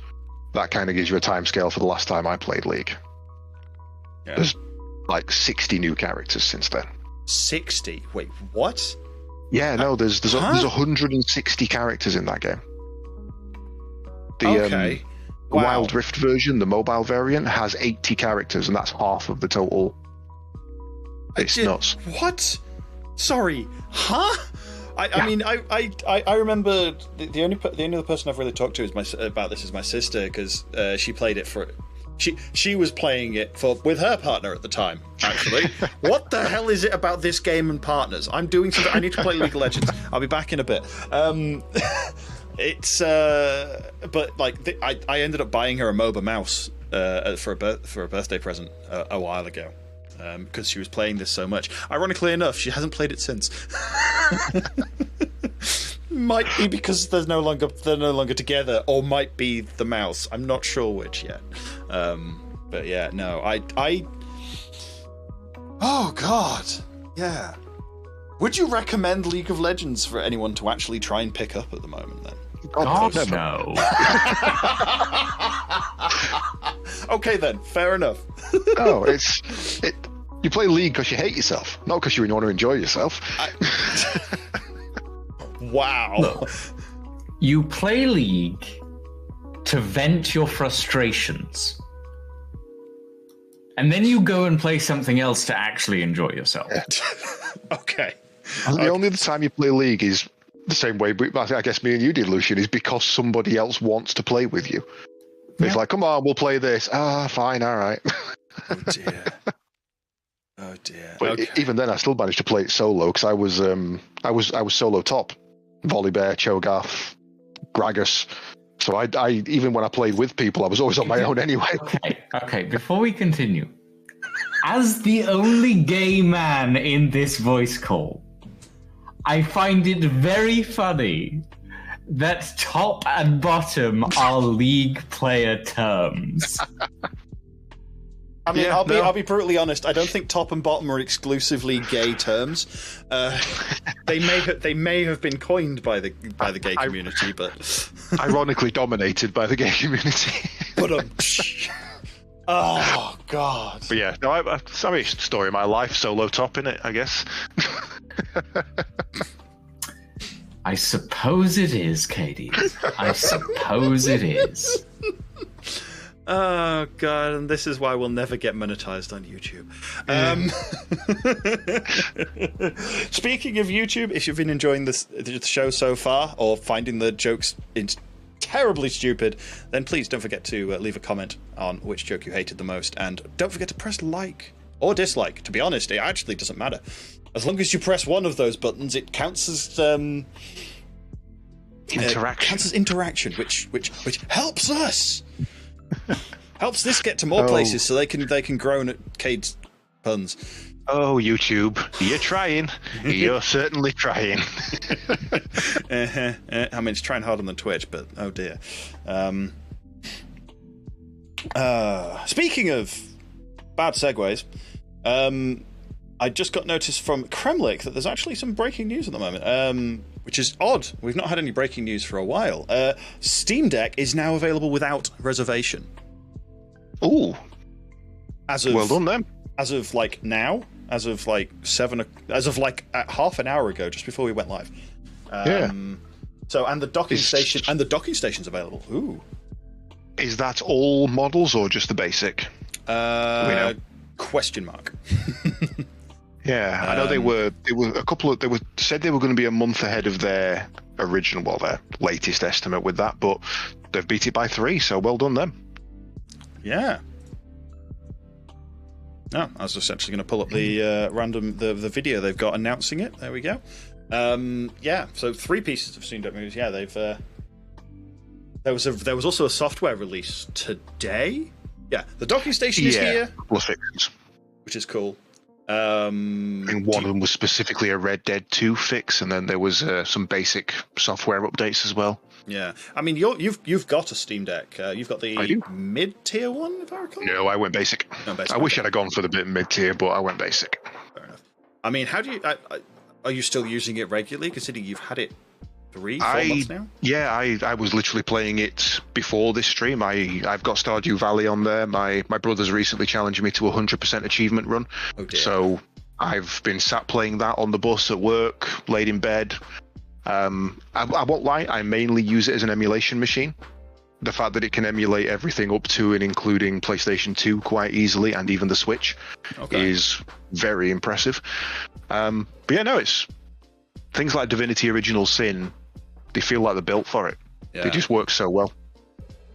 That kind of gives you a timescale for the last time I played League. Yeah. There's like 60 new characters since then. 60? Wait, what? Yeah, no, there's 160 characters in that game. The Wild Rift version, the mobile variant, has 80 characters, and that's half of the total. It's nuts. What? Sorry, huh? I mean, I remember the only other person I've really talked to about this is my sister, because she played it for. She was playing it with her partner at the time, actually. What the hell is it about this game and partners? I'm doing something. I need to play League of Legends. I'll be back in a bit. It's but like I ended up buying her a MOBA mouse for a birthday present a while ago, because she was playing this so much. Ironically enough, she hasn't played it since. Might be because they're no longer together, or might be the mouse. I'm not sure which yet. But yeah, no, I. Oh God, yeah. Would you recommend League of Legends for anyone to actually try and pick up at the moment? Then. God, no. Okay, then, fair enough. No, you play League because you hate yourself, not because you want to enjoy yourself. Wow. Look, you play League to vent your frustrations, and then you go and play something else to actually enjoy yourself. Okay. The only other time you play League is the same way, I guess me and you did, Lucian, is because somebody else wants to play with you. It's like, come on, we'll play this. Fine, all right. Oh dear. Oh dear. But even then, I still managed to play it solo because I was solo top. Volibear, Cho'Gath, Gragas. So I even when I played with people, I was always on my own anyway. Okay. Before we continue, as the only gay man in this voice call, I find it very funny that top and bottom are League player terms. I mean, I'll be brutally honest. I don't think top and bottom are exclusively gay terms. They may have been coined by the gay community, but ironically dominated by the gay community. Oh God! But yeah, no, I mean, story of my life, solo top in it, I guess. I suppose it is, Caedes. I suppose it is. Oh God! And this is why we'll never get monetized on YouTube. Speaking of YouTube, if you've been enjoying the show so far, or finding the jokes terribly stupid, then please don't forget to leave a comment on which joke you hated the most, and don't forget to press like or dislike. To be honest, it actually doesn't matter. As long as you press one of those buttons, it counts as interaction. Counts as interaction, which helps us. Helps this get to more places so they can groan at Cade's puns. Oh, YouTube, you're trying. You're certainly trying. I mean, it's trying harder than Twitch, but oh dear. Speaking of bad segues, I just got notice from Kremlik that there's actually some breaking news at the moment, which is odd. We've not had any breaking news for a while. Steam Deck is now available without reservation. Ooh. Well done, then. As of like now, as of like half an hour ago, just before we went live. So, and the docking station's available. Ooh. Is that all models or just the basic? Question mark. Yeah, I know they were a couple of, said they were going to be a month ahead of their original, their latest estimate with that, but they've beat it by 3, so well done them. Yeah. No, I was just actually going to pull up the the video they've got announcing it. There we go. So 3 pieces of Steam Deck movies. Yeah, they've there was also a software release today. Yeah, the docking station is here, which is cool. I think one of them was specifically a Red Dead 2 fix, and then there was some basic software updates as well. Yeah, I mean you've got a Steam Deck. You've got the mid-tier one, if I recall. No, I went basic. I wish I'd have gone for the bit mid-tier, but I went basic. Fair enough. I mean, how do you? Are you still using it regularly, considering you've had it 3-4 months now? Yeah, I was literally playing it before this stream. I've got Stardew Valley on there. My brother's recently challenged me to a 100% achievement run. Oh dear. So I've been sat playing that on the bus at work, laid in bed. I won't lie, I mainly use it as an emulation machine. The fact that it can emulate everything up to and including PlayStation 2 quite easily, and even the Switch, is very impressive. But yeah, no, it's things like Divinity Original Sin, they feel like they're built for it. Yeah. They just work so well.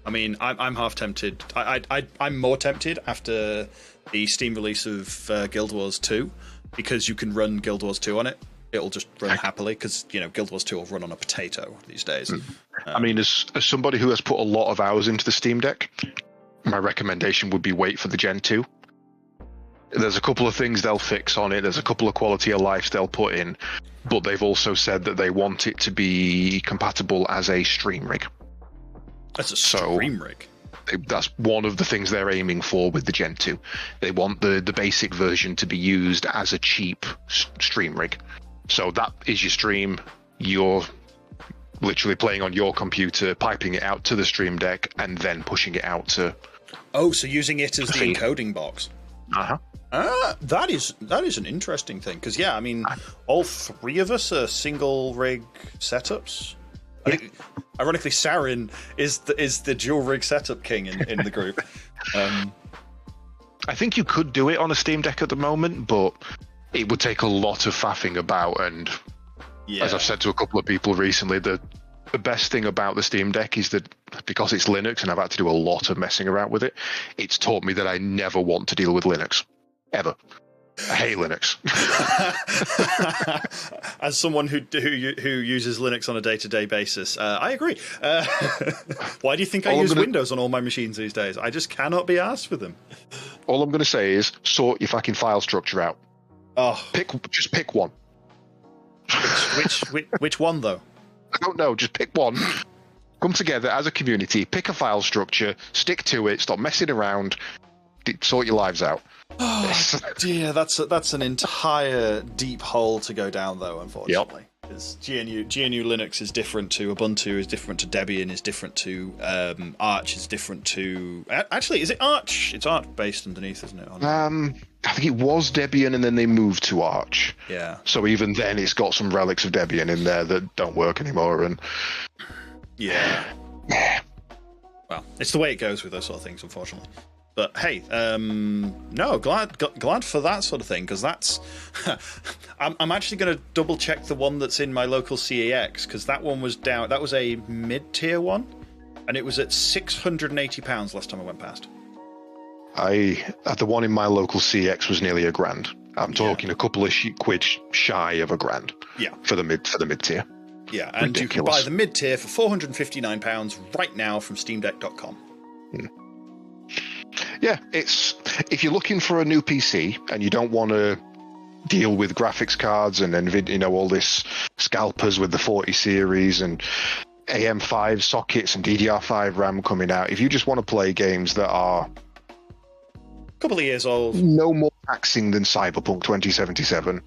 I mean, I'm half tempted. I'm more tempted after the Steam release of Guild Wars 2, because you can run Guild Wars 2 on it. It'll just run happily, because Guild Wars 2 will run on a potato these days. I mean, as somebody who has put a lot of hours into the Steam Deck, my recommendation would be wait for the Gen 2. There's a couple of things they'll fix on it. There's a couple of quality of life they'll put in, but they've also said that they want it to be compatible as a stream rig. That's a stream rig? That's one of the things they're aiming for with the Gen 2. They want the basic version to be used as a cheap stream rig. So that is your stream. You're literally playing on your computer, piping it out to the Stream Deck, and then pushing it out to... Oh, so using it as the encoding box. Uh-huh. That is an interesting thing, because I mean, all 3 of us are single rig setups. Yeah. Ironically, Sarin is the dual rig setup king in the group. I think you could do it on a Steam Deck at the moment, but it would take a lot of faffing about, and as I've said to a couple of people recently, the best thing about the Steam Deck is that because it's Linux and I've had to do a lot of messing around with it, it's taught me that I never want to deal with Linux. Ever. I hate Linux. As someone who uses Linux on a day-to-day basis, I agree. Why do you think I use Windows on all my machines these days? I just cannot be arsed with them. All I'm going to say is sort your fucking file structure out. Oh, just pick one. Which one though? I don't know. Just pick one. Come together as a community. Pick a file structure. Stick to it. Stop messing around. Sort your lives out. Oh dear, that's an entire deep hole to go down, though. Unfortunately, because GNU Linux is different to Ubuntu, is different to Debian, is different to Arch, is different to. Actually, is it Arch? It's Arch based underneath, isn't it? I think it was Debian, and then they moved to Arch. Yeah. So even then, it's got some relics of Debian in there that don't work anymore, and yeah. Well, it's the way it goes with those sort of things, unfortunately. But hey, no, glad for that sort of thing, because that's. I'm actually going to double check the one that's in my local CEX, because that one was down. That was a mid-tier one, and it was at £680 last time I went past. The one in my local CEX was nearly $1,000. I'm talking a couple of quid shy of $1,000. Yeah. For the mid-tier. Yeah, and ridiculous. You can buy the mid-tier for £459 right now from SteamDeck.com. Yeah, it's if you're looking for a new PC and you don't want to deal with graphics cards and all this scalpers with the 40 series and AM5 sockets and DDR5 RAM coming out. If you just want to play games that are A couple of years old. no more taxing than Cyberpunk 2077,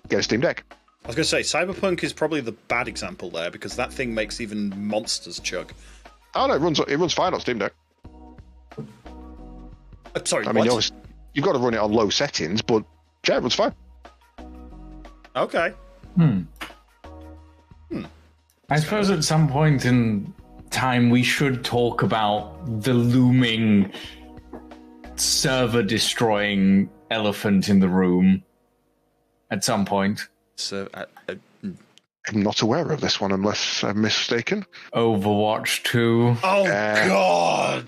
get a Steam Deck. I was going to say, Cyberpunk is probably the bad example there because that thing makes even monsters chug. Oh no, it runs fine on Steam Deck. Sorry, I mean, what? you've got to run it on low settings, but yeah, it runs fine. Okay. I suppose at some point in time we should talk about the looming server-destroying elephant in the room at some point. So, I'm not aware of this one unless I'm mistaken. Overwatch 2. oh God!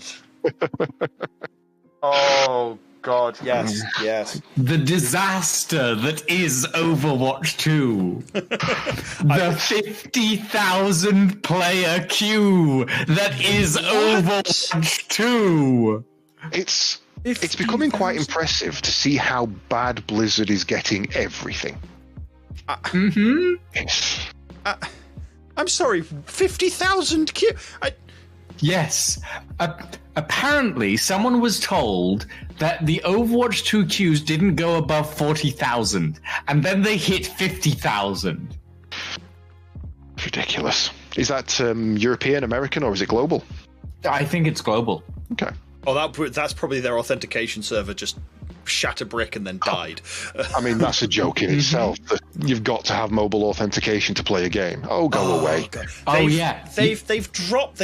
Oh God! Yes, yes. The disaster that is Overwatch 2. The 50,000 player queue that is Overwatch 2. It's becoming quite impressive to see how bad Blizzard is getting everything. Yes. I'm sorry, 50,000 Q. Yes. Apparently, someone was told that the Overwatch 2 queues didn't go above 40,000, and then they hit 50,000. Ridiculous. Is that European, American, or is it global? I think it's global. Okay. Oh, that's probably their authentication server just shat a brick and then died. I mean, that's a joke in itself. That you've got to have mobile authentication to play a game. Oh, go away. God. Yeah. They've dropped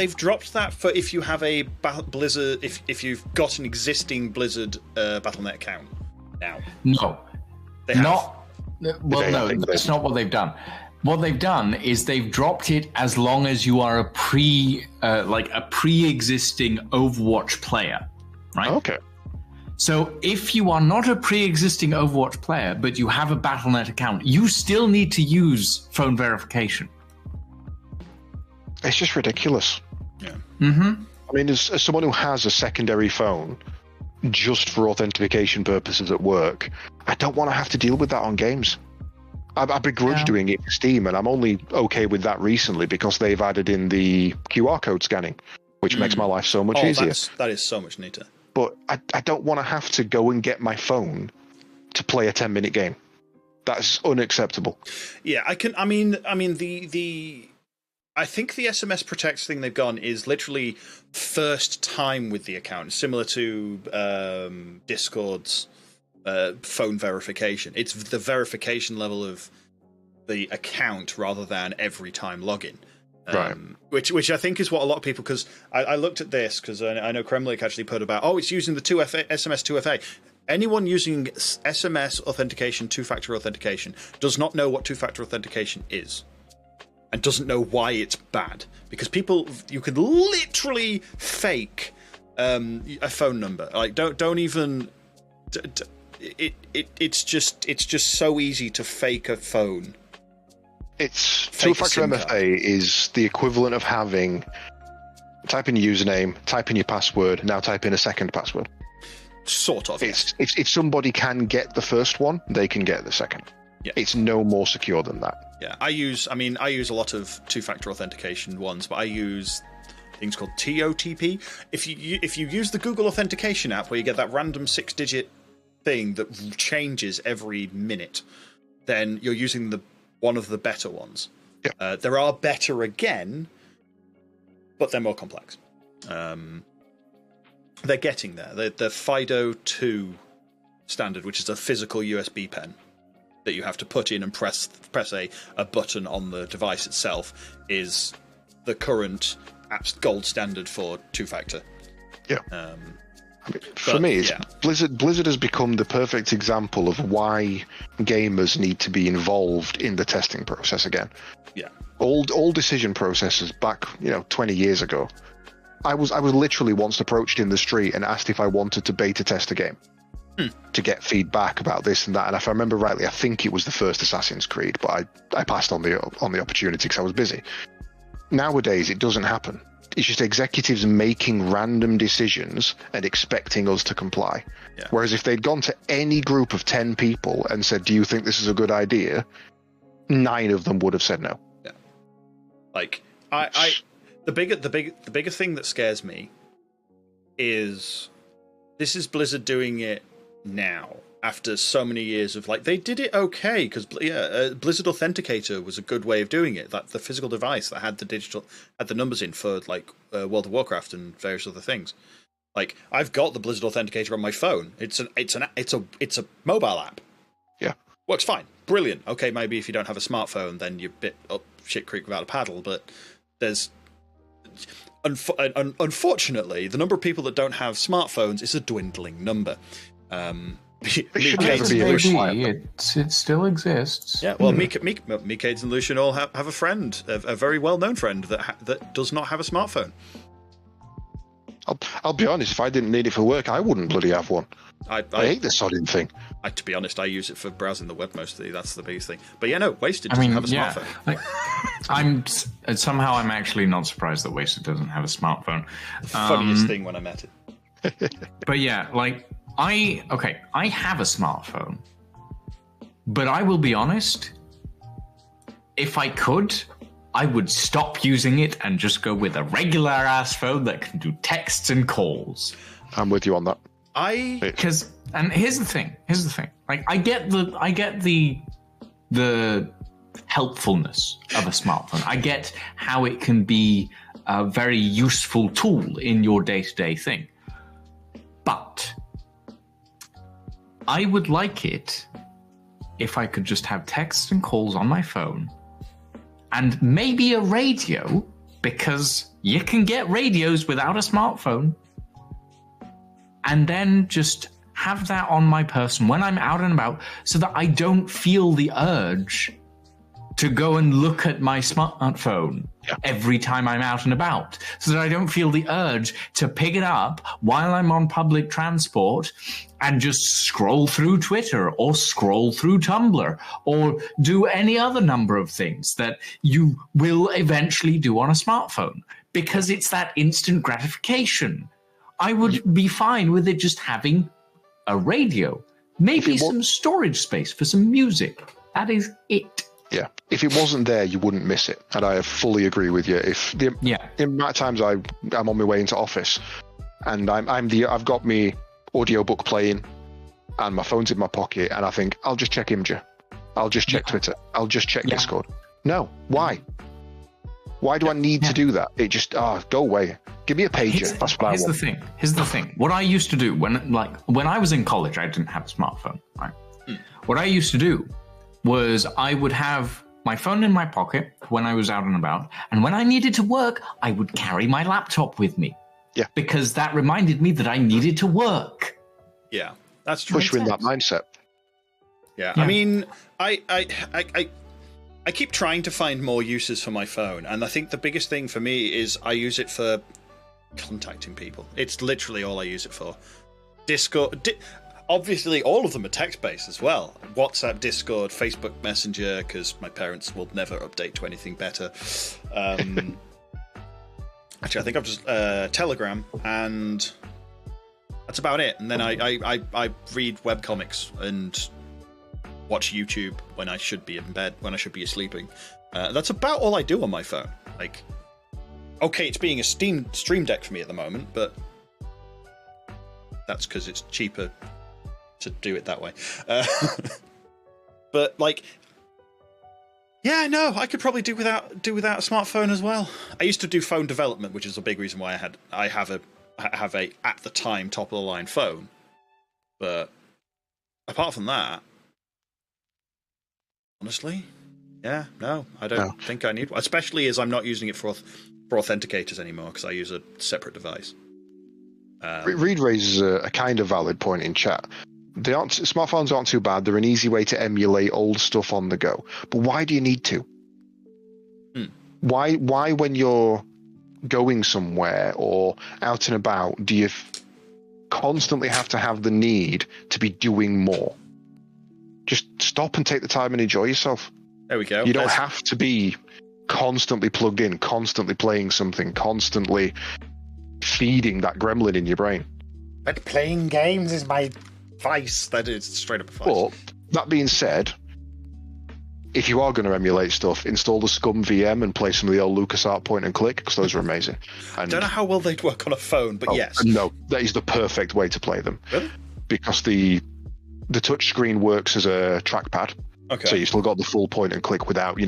that for if you have a Blizzard if you've got an existing Blizzard Battle.net account now. No. They have. Well, no, that's not what they've done. What they've done is they've dropped it as long as you are a pre-existing Overwatch player, right? Okay. So if you are not a pre-existing Overwatch player, but you have a Battle.net account, you still need to use phone verification. It's just ridiculous. Yeah. Mm-hmm. I mean, as someone who has a secondary phone just for authentication purposes at work, I don't want to have to deal with that on games. I begrudge doing it for Steam, and I'm only okay with that recently because they've added in the QR code scanning, which makes my life so much easier. That is so much neater. But I don't want to have to go and get my phone to play a 10-minute game. That's unacceptable. Yeah, I think the SMS Protect thing they've gone is literally first time with the account, similar to Discord's phone verification. It's the verification level of the account rather than every time login. Right. Which I think is what a lot of people, because I looked at this because I know Kremlik actually put about, it's using the SMS 2FA. Anyone using SMS authentication, two-factor authentication, does not know what two-factor authentication is and doesn't know why it's bad. Because you could literally fake a phone number. Like, don't even... It's just so easy to fake a phone. It's two-factor MFA is the equivalent of having type in your username, type in your password, now type in a second password. Sort of. If somebody can get the first one, they can get the second. Yeah. It's no more secure than that. Yeah, I use a lot of two-factor authentication ones, but I use things called TOTP. If you use the Google authentication app where you get that random 6-digit thing that changes every minute, then you're using one of the better ones. Yeah. There are better again, but they're more complex. They're getting there. The FIDO 2 standard, which is a physical USB pen that you have to put in and press a button on the device itself, is the current gold standard for two-factor. Yeah. For me, Blizzard has become the perfect example of why gamers need to be involved in the testing process again. Yeah. All decision processes back, 20 years ago. I was literally once approached in the street and asked if I wanted to beta test a game to get feedback about this and that. And if I remember rightly, I think it was the first Assassin's Creed, but I passed on the opportunity because I was busy. Nowadays, it doesn't happen. it's just executives making random decisions and expecting us to comply. Yeah. Whereas if they'd gone to any group of 10 people and said, "Do you think this is a good idea?" 9 of them would have said no. Yeah. Like the bigger thing that scares me is this is Blizzard doing it now after so many years of, like, they did it okay because Blizzard Authenticator was a good way of doing it. That the physical device that had the numbers in for like World of Warcraft and various other things. Like, I've got the Blizzard Authenticator on my phone. It's a mobile app. Yeah, works fine, brilliant. Okay, maybe if you don't have a smartphone, then you're a bit up shit creek without a paddle. But there's unfortunately, the number of people that don't have smartphones is a dwindling number. It still exists. Yeah, well, me, Caedes and Lucian all have a friend, a very well-known friend that does not have a smartphone. I'll be honest. If I didn't need it for work, I wouldn't bloody have one. I hate this sodding thing. To be honest, I use it for browsing the web mostly. That's the biggest thing. But yeah, no, Wasted doesn't have a smartphone. Like, I'm actually not surprised that Wasted doesn't have a smartphone. Funniest thing when I met it. But yeah, like I have a smartphone, but I will be honest. If I could, I would stop using it and just go with a regular ass phone that can do texts and calls. I'm with you on that. And here's the thing. Like, I get the helpfulness of a smartphone. I get how it can be a very useful tool in your day-to-day thing. But I would like it if I could just have texts and calls on my phone and maybe a radio, because you can get radios without a smartphone, and then just have that on my person when I'm out and about so that I don't feel the urge to go and look at my smartphone every time I'm out and about, so that I don't feel the urge to pick it up while I'm on public transport and just scroll through Twitter or scroll through Tumblr or do any other number of things that you will eventually do on a smartphone, because it's that instant gratification. I would be fine with it just having a radio, maybe some storage space for some music. That is it. Yeah, if it wasn't there, you wouldn't miss it, and I fully agree with you. The amount of times I'm on my way into office, and I've got me audiobook playing, and my phone's in my pocket, and I think I'll just check Imgur, I'll just check Twitter, I'll just check Discord. No, why? Why do I need to do that? It just go away. Give me a pager. That's what I want. Here's the thing. What I used to do when I was in college, I didn't have a smartphone. Right. What I used to do was I would have my phone in my pocket when I was out and about, and when I needed to work, I would carry my laptop with me. Yeah. Because that reminded me that I needed to work. Yeah, that's true. Push you in that mindset. Yeah. I mean, I keep trying to find more uses for my phone, and I think the biggest thing for me is I use it for contacting people. It's literally all I use it for. Discord. Obviously, all of them are text-based as well. WhatsApp, Discord, Facebook Messenger, because my parents will never update to anything better. Actually, I think I've just Telegram, and that's about it. And then I read webcomics and watch YouTube when I should be in bed, when I should be sleeping. That's about all I do on my phone. Like, okay, it's being a stream deck for me at the moment, but that's because it's cheaper to do it that way. But like, yeah, no, I could probably do without a smartphone as well. I used to do phone development, which is a big reason why I have a at the time top of the line phone. But apart from that, honestly, yeah, no, I don't think I need one. Especially as I'm not using it for authenticators anymore, because I use a separate device. Reed raises a kind of valid point in chat. Smartphones aren't too bad. They're an easy way to emulate old stuff on the go. But why do you need to? Why when you're going somewhere or out and about, do you constantly have to have the need to be doing more? Just stop and take the time and enjoy yourself. There we go. You don't have to be constantly plugged in, constantly playing something, constantly feeding that gremlin in your brain. But playing games is my vice. That is straight up a vice. But that being said, if you are going to emulate stuff, install the Scum VM and play some of the old LucasArts point and click, because those are amazing. And don't know how well they'd work on a phone, but yes. No, that is the perfect way to play them. Really? Because the touch screen works as a trackpad. Okay. So you still got the full point and click without,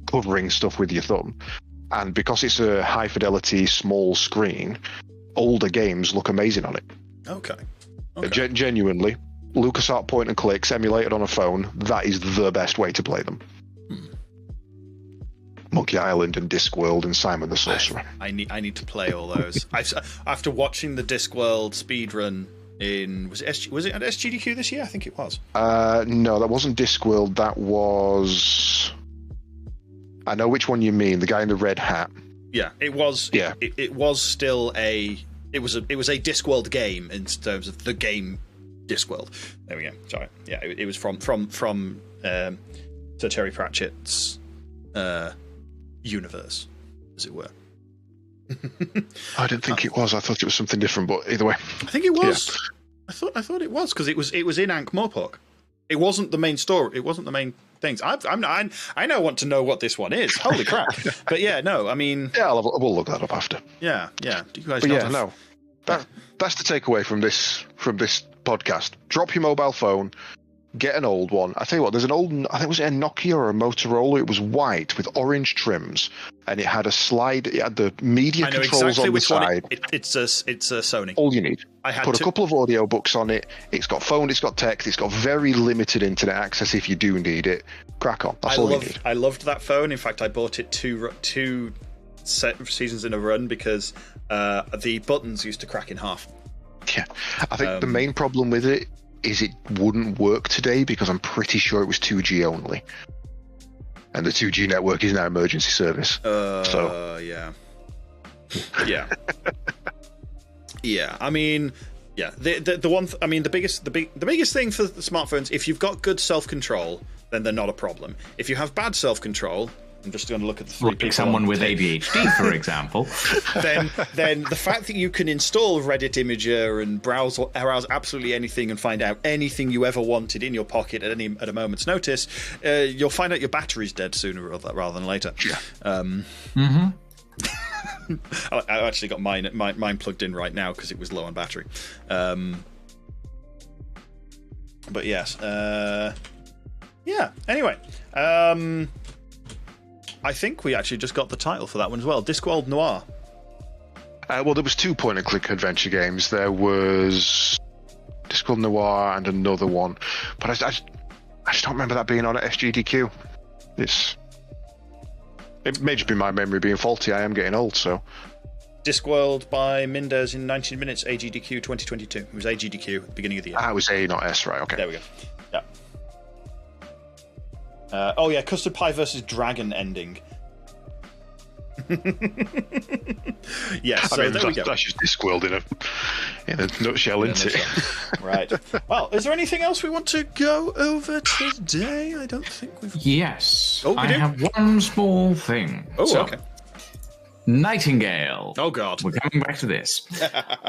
covering stuff with your thumb. And because it's a high fidelity, small screen, older games look amazing on it. Okay. Genuinely, LucasArts point and clicks emulated on a phone, that is the best way to play them. Monkey Island and Discworld and Simon the Sorcerer. I need to play all those. After watching the Discworld speedrun was it at SGDQ this year? I think it was. No, that wasn't Discworld. That was. I know which one you mean. The guy in the red hat. Yeah, it was. Yeah, it was still It was a Discworld game in terms of the game Discworld. There we go. Sorry. Yeah, it was from Sir Terry Pratchett's universe, as it were. I didn't think it was. I thought it was something different, but either way, I think it was. Yeah. I thought it was because it was in Ankh-Morpork. It wasn't the main story. It wasn't the main things. I now want to know what this one is. Holy crap! But yeah, no, I mean, yeah, we'll look that up after. Yeah. Do you guys? But yeah, no. That's the takeaway from this podcast. Drop your mobile phone. Get an old one. I tell you what, there's an old, I think it was a Nokia or a Motorola. It was white with orange trims, and it had a slide. It had the media controls exactly on the side. It's a Sony. All you need. Put a couple of audio books on it. It's got phone. It's got text. It's got very limited internet access if you do need it. Crack on. That's all you need. I loved that phone. In fact, I bought it two seasons in a run because the buttons used to crack in half. Yeah, I think the main problem with it is it wouldn't work today because I'm pretty sure it was 2G only, and the 2G network is now emergency service. Yeah. I mean, yeah. The biggest thing for the smartphones, if you've got good self-control, then they're not a problem. If you have bad self-control, I'm just going to look at the three people. Like someone with ADHD, for example. then the fact that you can install Reddit Imager and browse absolutely anything and find out anything you ever wanted in your pocket at a moment's notice, you'll find out your battery's dead sooner rather than later. Yeah. I actually got mine plugged in right now because it was low on battery. But yes. Yeah. Anyway. I think we actually just got the title for that one as well. Discworld Noir. Well, there was 2 point-and-click adventure games. There was Discworld Noir and another one, but I just don't remember that being on at SGDQ. It may just be my memory being faulty. I am getting old, so. Discworld by Mindez in 19 minutes, AGDQ 2022. It was AGDQ at the beginning of the year. It was A, not S, right? Okay. There we go. Yeah. Custard Pie versus Dragon ending. Yeah, so there we go. That's just Discworld in a nutshell, isn't it? Right. Well, is there anything else we want to go over today? I don't think we've... Yes. Oh, we do? have one small thing. Oh, okay. Nightingale. Oh, God. We're coming back to this.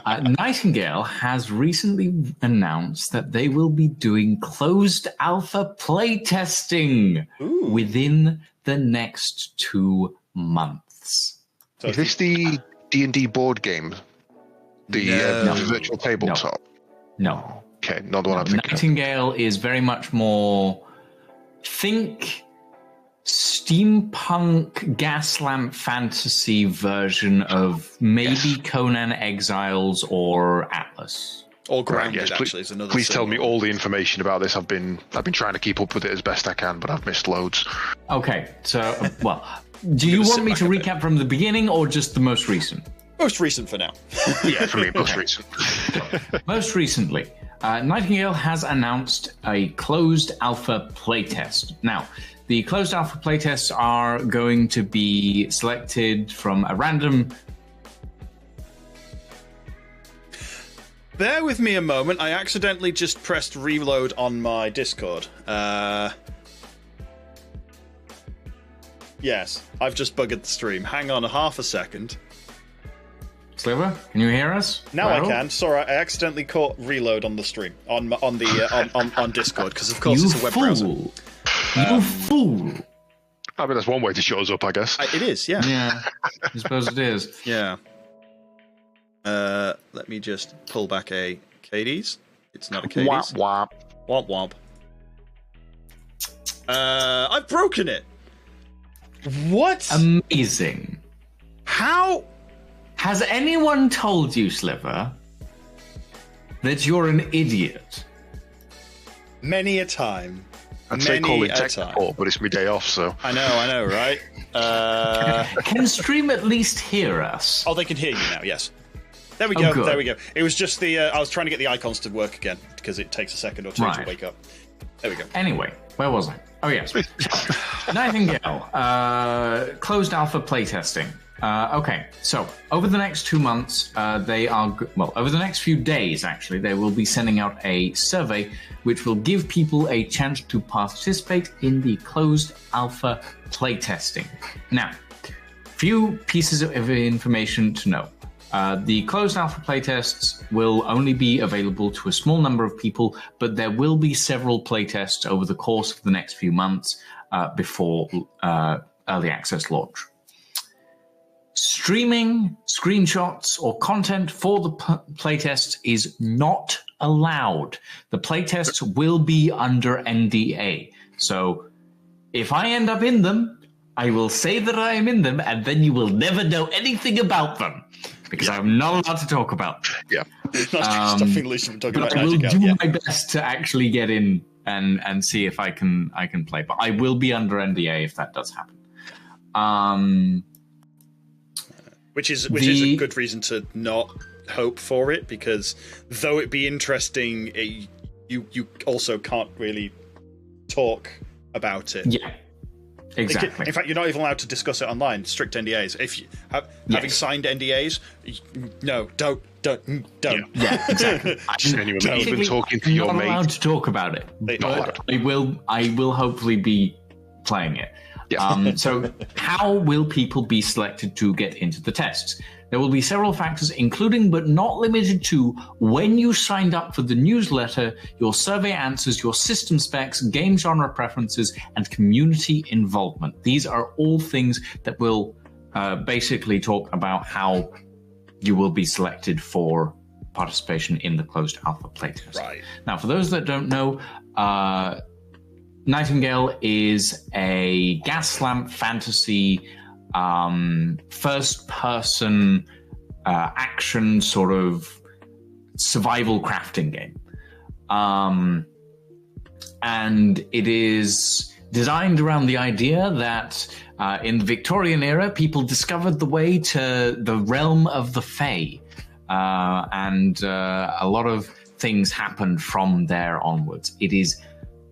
Nightingale has recently announced that they will be doing closed alpha playtesting within the next 2 months. So is this the D&D board game? The virtual tabletop? No. Okay, not the one I'm thinking of. Nightingale is very much more... Think... steampunk gas lamp fantasy version of maybe Conan Exiles or Atlas. Or Grounded, actually, is another. Please tell me all the information about this. I've been trying to keep up with it as best I can, but I've missed loads. Okay, so do you want me to recap from the beginning or just the most recent? Most recent for now. Yeah, for me, most recent. Most recently, Nightingale has announced a closed alpha playtest. Now, the closed alpha playtests are going to be selected from a random... Bear with me a moment. I accidentally just pressed reload on my Discord. Yes, I've just buggered the stream. Hang on half a second. Sliver, can you hear us? Now I can. Sorry, I accidentally caught reload on the stream on Discord because of course it's a web browser. You fool! I mean, that's one way to shut us up, I guess. It is, yeah. Yeah, I suppose it is. Yeah. Let me just pull back a Caedes. It's not a Caedes. Womp womp. Womp womp. I've broken it. What? Amazing. How? Has anyone told you, Sliver, that you're an idiot? Many a time. I'd say call it tech support, but it's my day off, so. I know, right? Can stream at least hear us? Oh, they can hear you now, yes. There we go, good. there we go. It was just I was trying to get the icons to work again, because it takes a second or two to wake up. There we go. Anyway, where was I? Oh, yes. Nightingale, closed alpha playtesting. Okay, so over the next 2 months, over the next few days, actually, they will be sending out a survey which will give people a chance to participate in the closed alpha playtesting. Now, few pieces of information to know. The closed alpha playtests will only be available to a small number of people, but there will be several playtests over the course of the next few months before early access launch. Streaming screenshots or content for the playtests is not allowed. The playtests will be under NDA. So if I end up in them, I will say that I am in them, and then you will never know anything about them because I'm not allowed to talk about them. Yeah. Stuffing Lucian talking about I will Nightingale. do my best to actually get in and see if I can play, but I will be under NDA if that does happen. Which is a good reason to not hope for it, because though it be interesting, you also can't really talk about it. Yeah, exactly. In fact, you're not even allowed to discuss it online. Strict NDAs. If you having signed NDAs, no, don't. Yeah, exactly. Genuinely, even talking to your not mate. allowed to talk about it. But I will hopefully be playing it. Yeah. So how will people be selected to get into the tests? There will be several factors, including but not limited to when you signed up for the newsletter, your survey answers, your system specs, game genre preferences, and community involvement. These are all things that will basically talk about how you will be selected for participation in the closed alpha playtest. Right. Now, for those that don't know, Nightingale is a gas lamp fantasy first-person action sort of survival crafting game. And it is designed around the idea that in the Victorian era, people discovered the way to the realm of the Fae. And a lot of things happened from there onwards. It is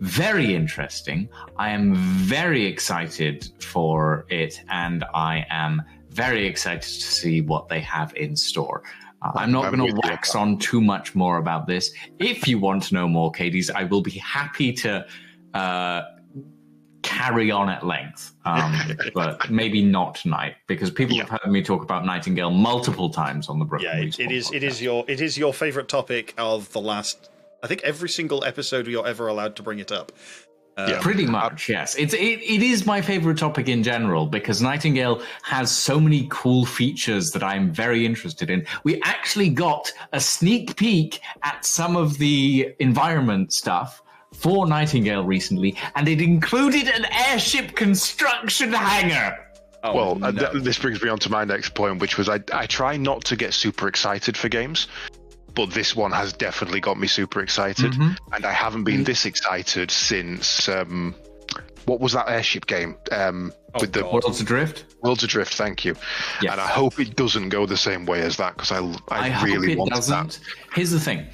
very interesting. I am very excited for it, and I am very excited to see what they have in store. I'm not going to wax on too much more about this. If you want to know more, Caedes, I will be happy to carry on at length, but maybe not tonight, because people have heard me talk about Nightingale multiple times on the Broken Respawn podcast. It is your favorite topic of the last, I think, every single episode you're ever allowed to bring it up. Pretty much, yes. It is my favorite topic in general, because Nightingale has so many cool features that I'm very interested in. We actually got a sneak peek at some of the environment stuff for Nightingale recently, and it included an airship construction hangar. Oh, well, no. This brings me on to my next point, which was I try not to get super excited for games, but this one has definitely got me super excited, and I haven't been this excited since what was that airship game with the Worlds Adrift? Worlds Adrift, thank you. Yes. And I hope it doesn't go the same way as that, because I really want that. Here's the thing.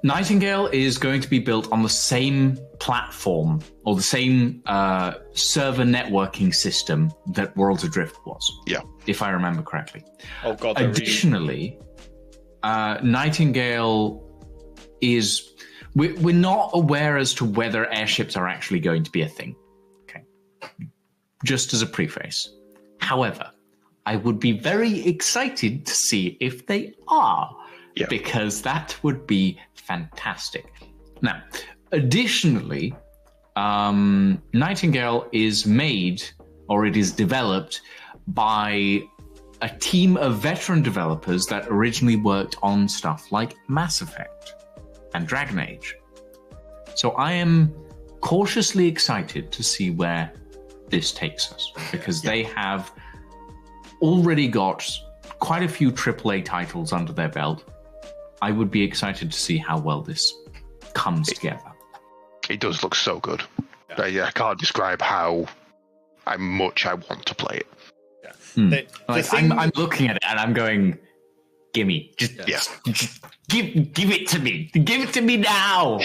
Nightingale is going to be built on the same platform or the same server networking system that Worlds Adrift was. Yeah. If I remember correctly. Oh, God. Additionally, Nightingale is... We're not aware as to whether airships are actually going to be a thing. Okay. just as a preface. However, I would be very excited to see if they are, because that would be fantastic. Now, additionally, Nightingale is made, or it is developed, by a team of veteran developers that originally worked on stuff like Mass Effect and Dragon Age. So I am cautiously excited to see where this takes us, because they have already got quite a few AAA titles under their belt. I would be excited to see how well this comes together. It does look so good. I can't describe how much I want to play it. I'm looking at it and I'm going, gimme. Just give it to me. Give it to me now.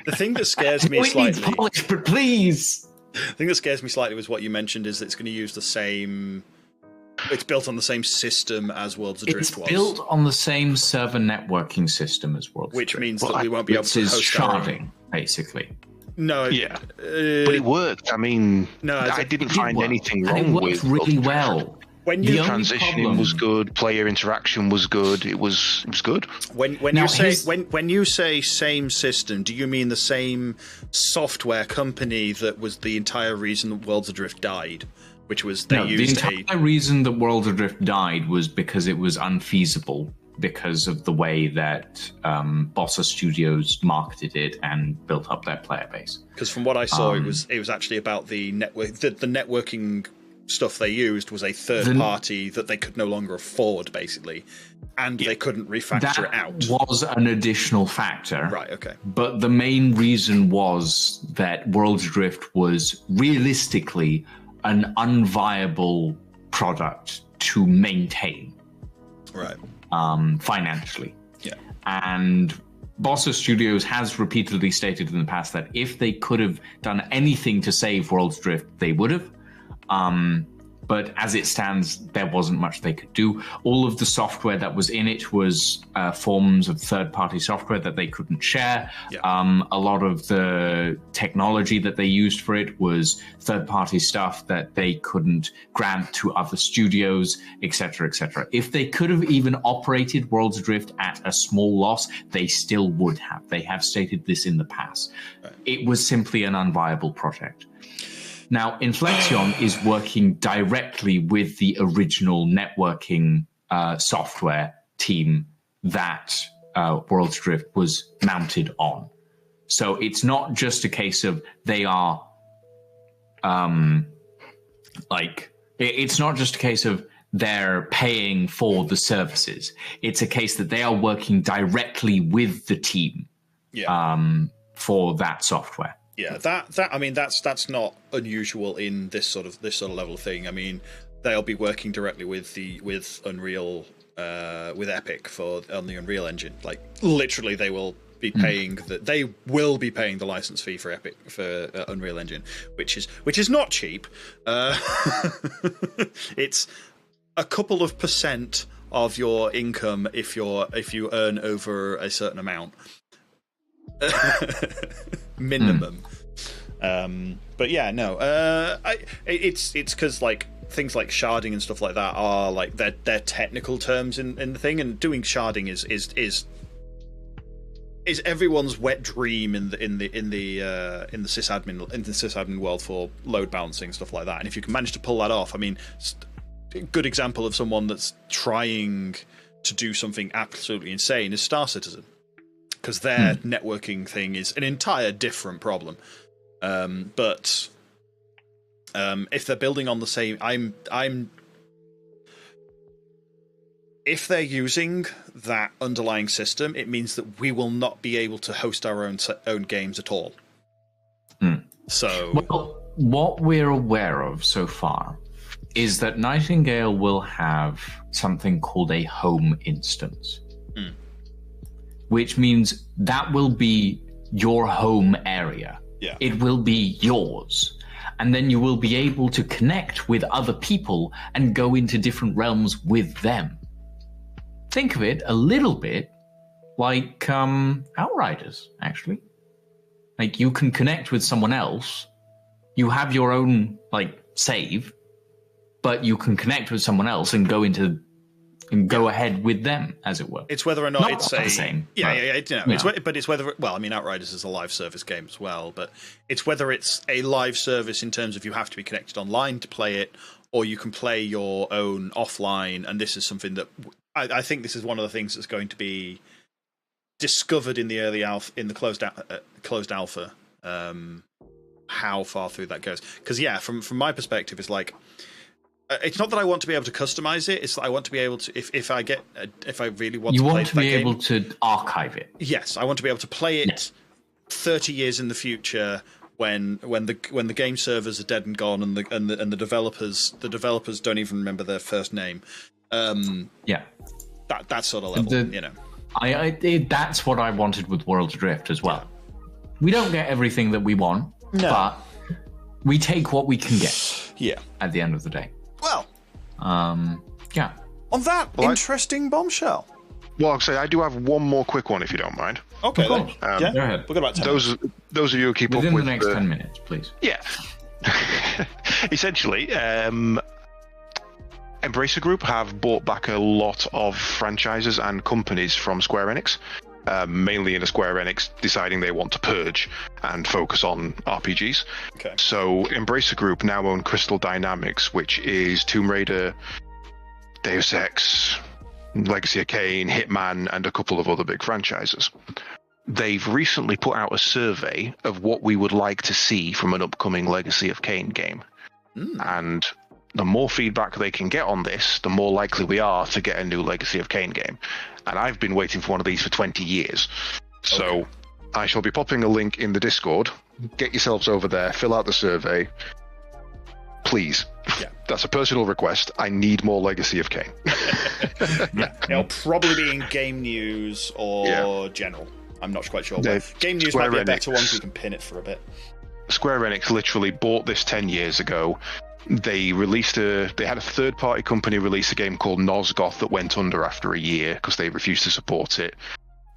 The thing that scares me slightly... polish, but please. The thing that scares me slightly was what you mentioned, is that it's going to use the same... It's built on the same system as Worlds Adrift was. It's built on the same server networking system as Worlds Adrift. Which means that we won't be able to host sharding, basically. No. Yeah. But it worked. I mean, I didn't find anything wrong with it. It worked really well. When the transitioning was good, player interaction was good. It was good. When you say same system, do you mean the same software company that was the entire reason that Worlds Adrift died? Which was the entire reason that Worlds Adrift died was because it was unfeasible because of the way that Bossa Studios marketed it and built up their player base. Because from what I saw, it was actually about the network. The networking stuff they used was a third party that they could no longer afford, basically, and they couldn't refactor it out. That was an additional factor. Right, okay. But the main reason was that Worlds Adrift was realistically an unviable product to maintain. Right. Financially. Yeah. And Bossa Studios has repeatedly stated in the past that if they could have done anything to save Worlds Adrift, they would have. But as it stands, there wasn't much they could do. All of the software that was in it was forms of third-party software that they couldn't share. Yeah. A lot of the technology that they used for it was third-party stuff that they couldn't grant to other studios, etc., etc. If they could have even operated Worlds Adrift at a small loss, they still would have. They have stated this in the past. Right. It was simply an unviable project. Now, Inflexion is working directly with the original networking software team that Worlds Adrift was mounted on. So it's not just a case of they are it's not just a case of they're paying for the services. It's a case that they are working directly with the team for that software. Yeah, I mean that's not unusual in this sort of level of thing. I mean, they'll be working directly with Unreal, with Epic on the Unreal Engine. Like literally, they will be paying the license fee for Epic for Unreal Engine, which is not cheap. It's a couple of % of your income if you earn over a certain amount. Minimum. But yeah, no. It's because like things like sharding and stuff like that are like they're technical terms in the thing, and doing sharding is everyone's wet dream in the sysadmin world for load balancing, stuff like that. And if you can manage to pull that off, I mean, a good example of someone that's trying to do something absolutely insane is Star Citizen. Because their networking thing is an entire different problem. But if they're building on the same, if they're using that underlying system, it means that we will not be able to host our own games at all. So, what we're aware of so far is that Nightingale will have something called a home instance. Which means that will be your home area. Yeah. It will be yours. And then you will be able to connect with other people and go into different realms with them. Think of it a little bit like Outriders, actually. Like, you can connect with someone else. You have your own, like, save, but you can connect with someone else and go ahead with them, as it were. It's whether or not it's the same. But it's whether. Well, I mean, Outriders is a live service game as well, but it's whether it's a live service in terms of you have to be connected online to play it, or you can play your own offline. And this is something that I think this is one of the things that's going to be discovered in the early alpha, in the closed alpha. How far through that goes? Because from my perspective, it's like. It's not that I want to be able to customize it. It's that I want to be able to, if I really want to play that game. You want to be able to archive it. Yes, I want to be able to play it 30 years in the future when the game servers are dead and gone and the developers don't even remember their first name. That sort of level, that's what I wanted with World Adrift as well. We don't get everything that we want, but we take what we can get. Yeah. At the end of the day. Well, On that interesting bombshell. Well, I'll say I do have one more quick one, if you don't mind. Okay, go ahead. We've got about 10 minutes. Those of you who keep within up with the next 10 minutes, please. Yeah. Essentially, Embracer Group have bought back a lot of franchises and companies from Square Enix. Mainly in a Square Enix deciding they want to purge and focus on RPGs. Okay. So Embracer Group now own Crystal Dynamics, which is Tomb Raider, Deus Ex, Legacy of Kain, Hitman, and a couple of other big franchises. They've recently put out a survey of what we would like to see from an upcoming Legacy of Kain game. And the more feedback they can get on this, the more likely we are to get a new Legacy of Kain game. And I've been waiting for one of these for 20 years. So I shall be popping a link in the Discord. Get yourselves over there, fill out the survey. Please. Yeah. That's a personal request. I need more Legacy of Kain. It'll probably be in game news or general. I'm not quite sure. Game news might be a better one so we can pin it for a bit. Square Enix literally bought this 10 years ago. They had a third-party company release a game called Nosgoth that went under after a year because they refused to support it,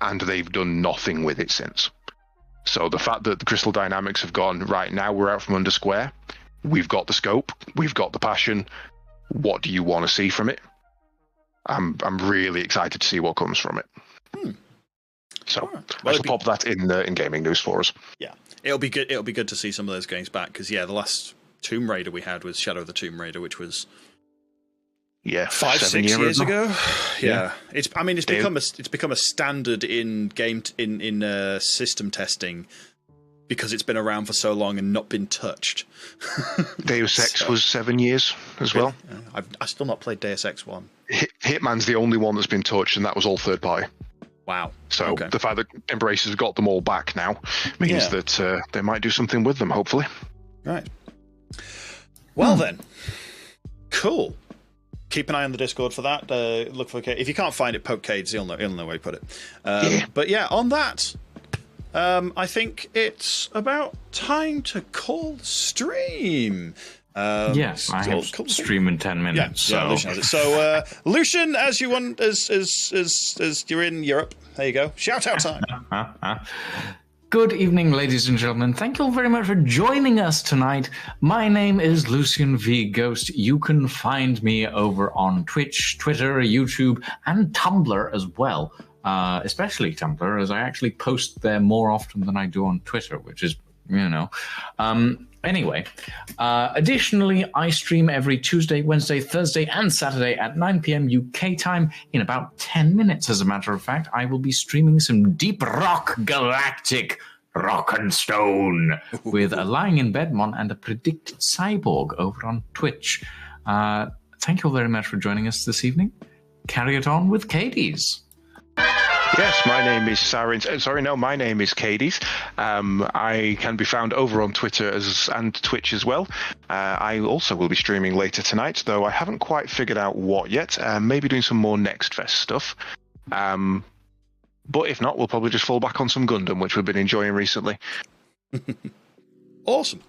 and they've done nothing with it since. So the fact that the Crystal Dynamics have gone, right, now we're out from under Square, we've got the scope, we've got the passion, what do you want to see from it? I'm really excited to see what comes from it. So I shall pop that in gaming news for us. Yeah, it'll be good. It'll be good to see some of those games back because the last Tomb Raider we had was Shadow of the Tomb Raider, which was 5-6 years ago. Yeah, it's become a standard in game in system testing because it's been around for so long and not been touched. Deus Ex was 7 years as well. I've still not played Deus Ex 1. Hitman's the only one that's been touched, and that was all third party. Wow. So the fact that Embracer's got them all back now means that they might do something with them, hopefully. Right. Well then, cool. Keep an eye on the Discord for that. Look for if you can't find it, poke Caedes. He'll know where you put it. But on that, I think it's about time to call stream. I have stream in 10 minutes. Yeah, Lucian has it. So, Lucian, as you're in Europe, there you go. Shout out time. Good evening, ladies and gentlemen. Thank you all very much for joining us tonight. My name is Lucian V. Ghost. You can find me over on Twitch, Twitter, YouTube, and Tumblr as well. Especially Tumblr, as I actually post there more often than I do on Twitter, which is, Anyway, additionally, I stream every Tuesday, Wednesday, Thursday, and Saturday at 9 p.m. UK time. In about 10 minutes, as a matter of fact, I will be streaming some deep rock galactic rock and stone with a Lying in Bed Mon and a Predicted Cyborg over on Twitch. Thank you all very much for joining us this evening. Carry it on with Caedes. Yes, my name is my name is Caedes. I can be found over on Twitter and Twitch as well. I also will be streaming later tonight, though I haven't quite figured out what yet. Maybe doing some more Next Fest stuff. But if not, we'll probably just fall back on some Gundam, which we've been enjoying recently. Awesome.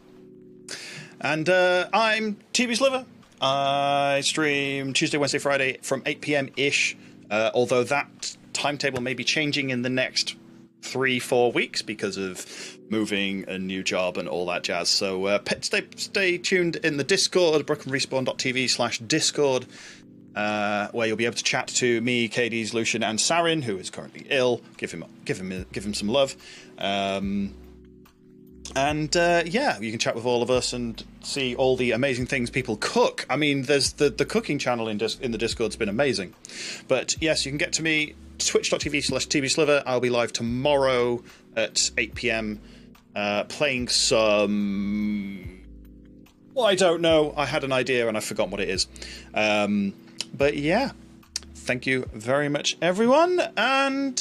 And I'm TBSliver. I stream Tuesday, Wednesday, Friday from 8 p.m. ish. Although that timetable may be changing in the next 3-4 weeks because of moving a new job and all that jazz. So stay tuned in the Discord, brokenrespawn.tv/Discord, where you'll be able to chat to me, Caedes, Lucian, and Sarin, who is currently ill. Give him some love. And you can chat with all of us and see all the amazing things people cook. I mean, there's the cooking channel in the Discord's been amazing. But yes, you can get to me, twitch.tv/TBSliver. I'll be live tomorrow at 8 p.m. Playing some... Well, I don't know. I had an idea and I've forgotten what it is. But yeah, thank you very much, everyone. And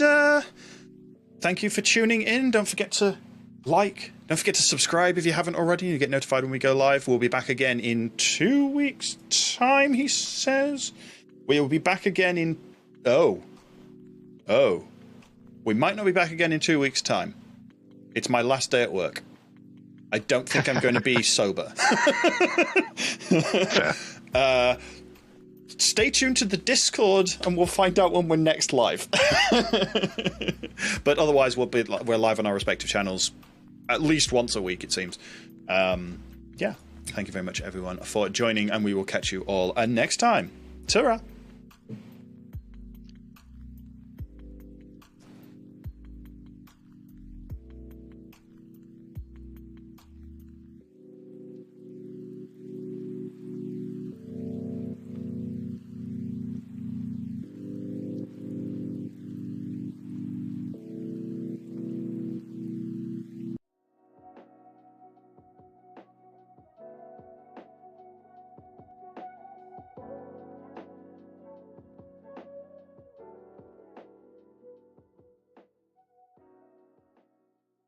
thank you for tuning in. Don't forget to don't forget to subscribe if you haven't already. You get notified when we go live. We'll be back again in 2 weeks' time, he says. We will be back again in... Oh. We might not be back again in 2 weeks' time. It's my last day at work. I don't think I'm going to be sober. Stay tuned to the Discord and we'll find out when we're next live. But otherwise, we're live on our respective channels at least once a week, it seems. Thank you very much, everyone, for joining, and we will catch you all next time. Ta-ra!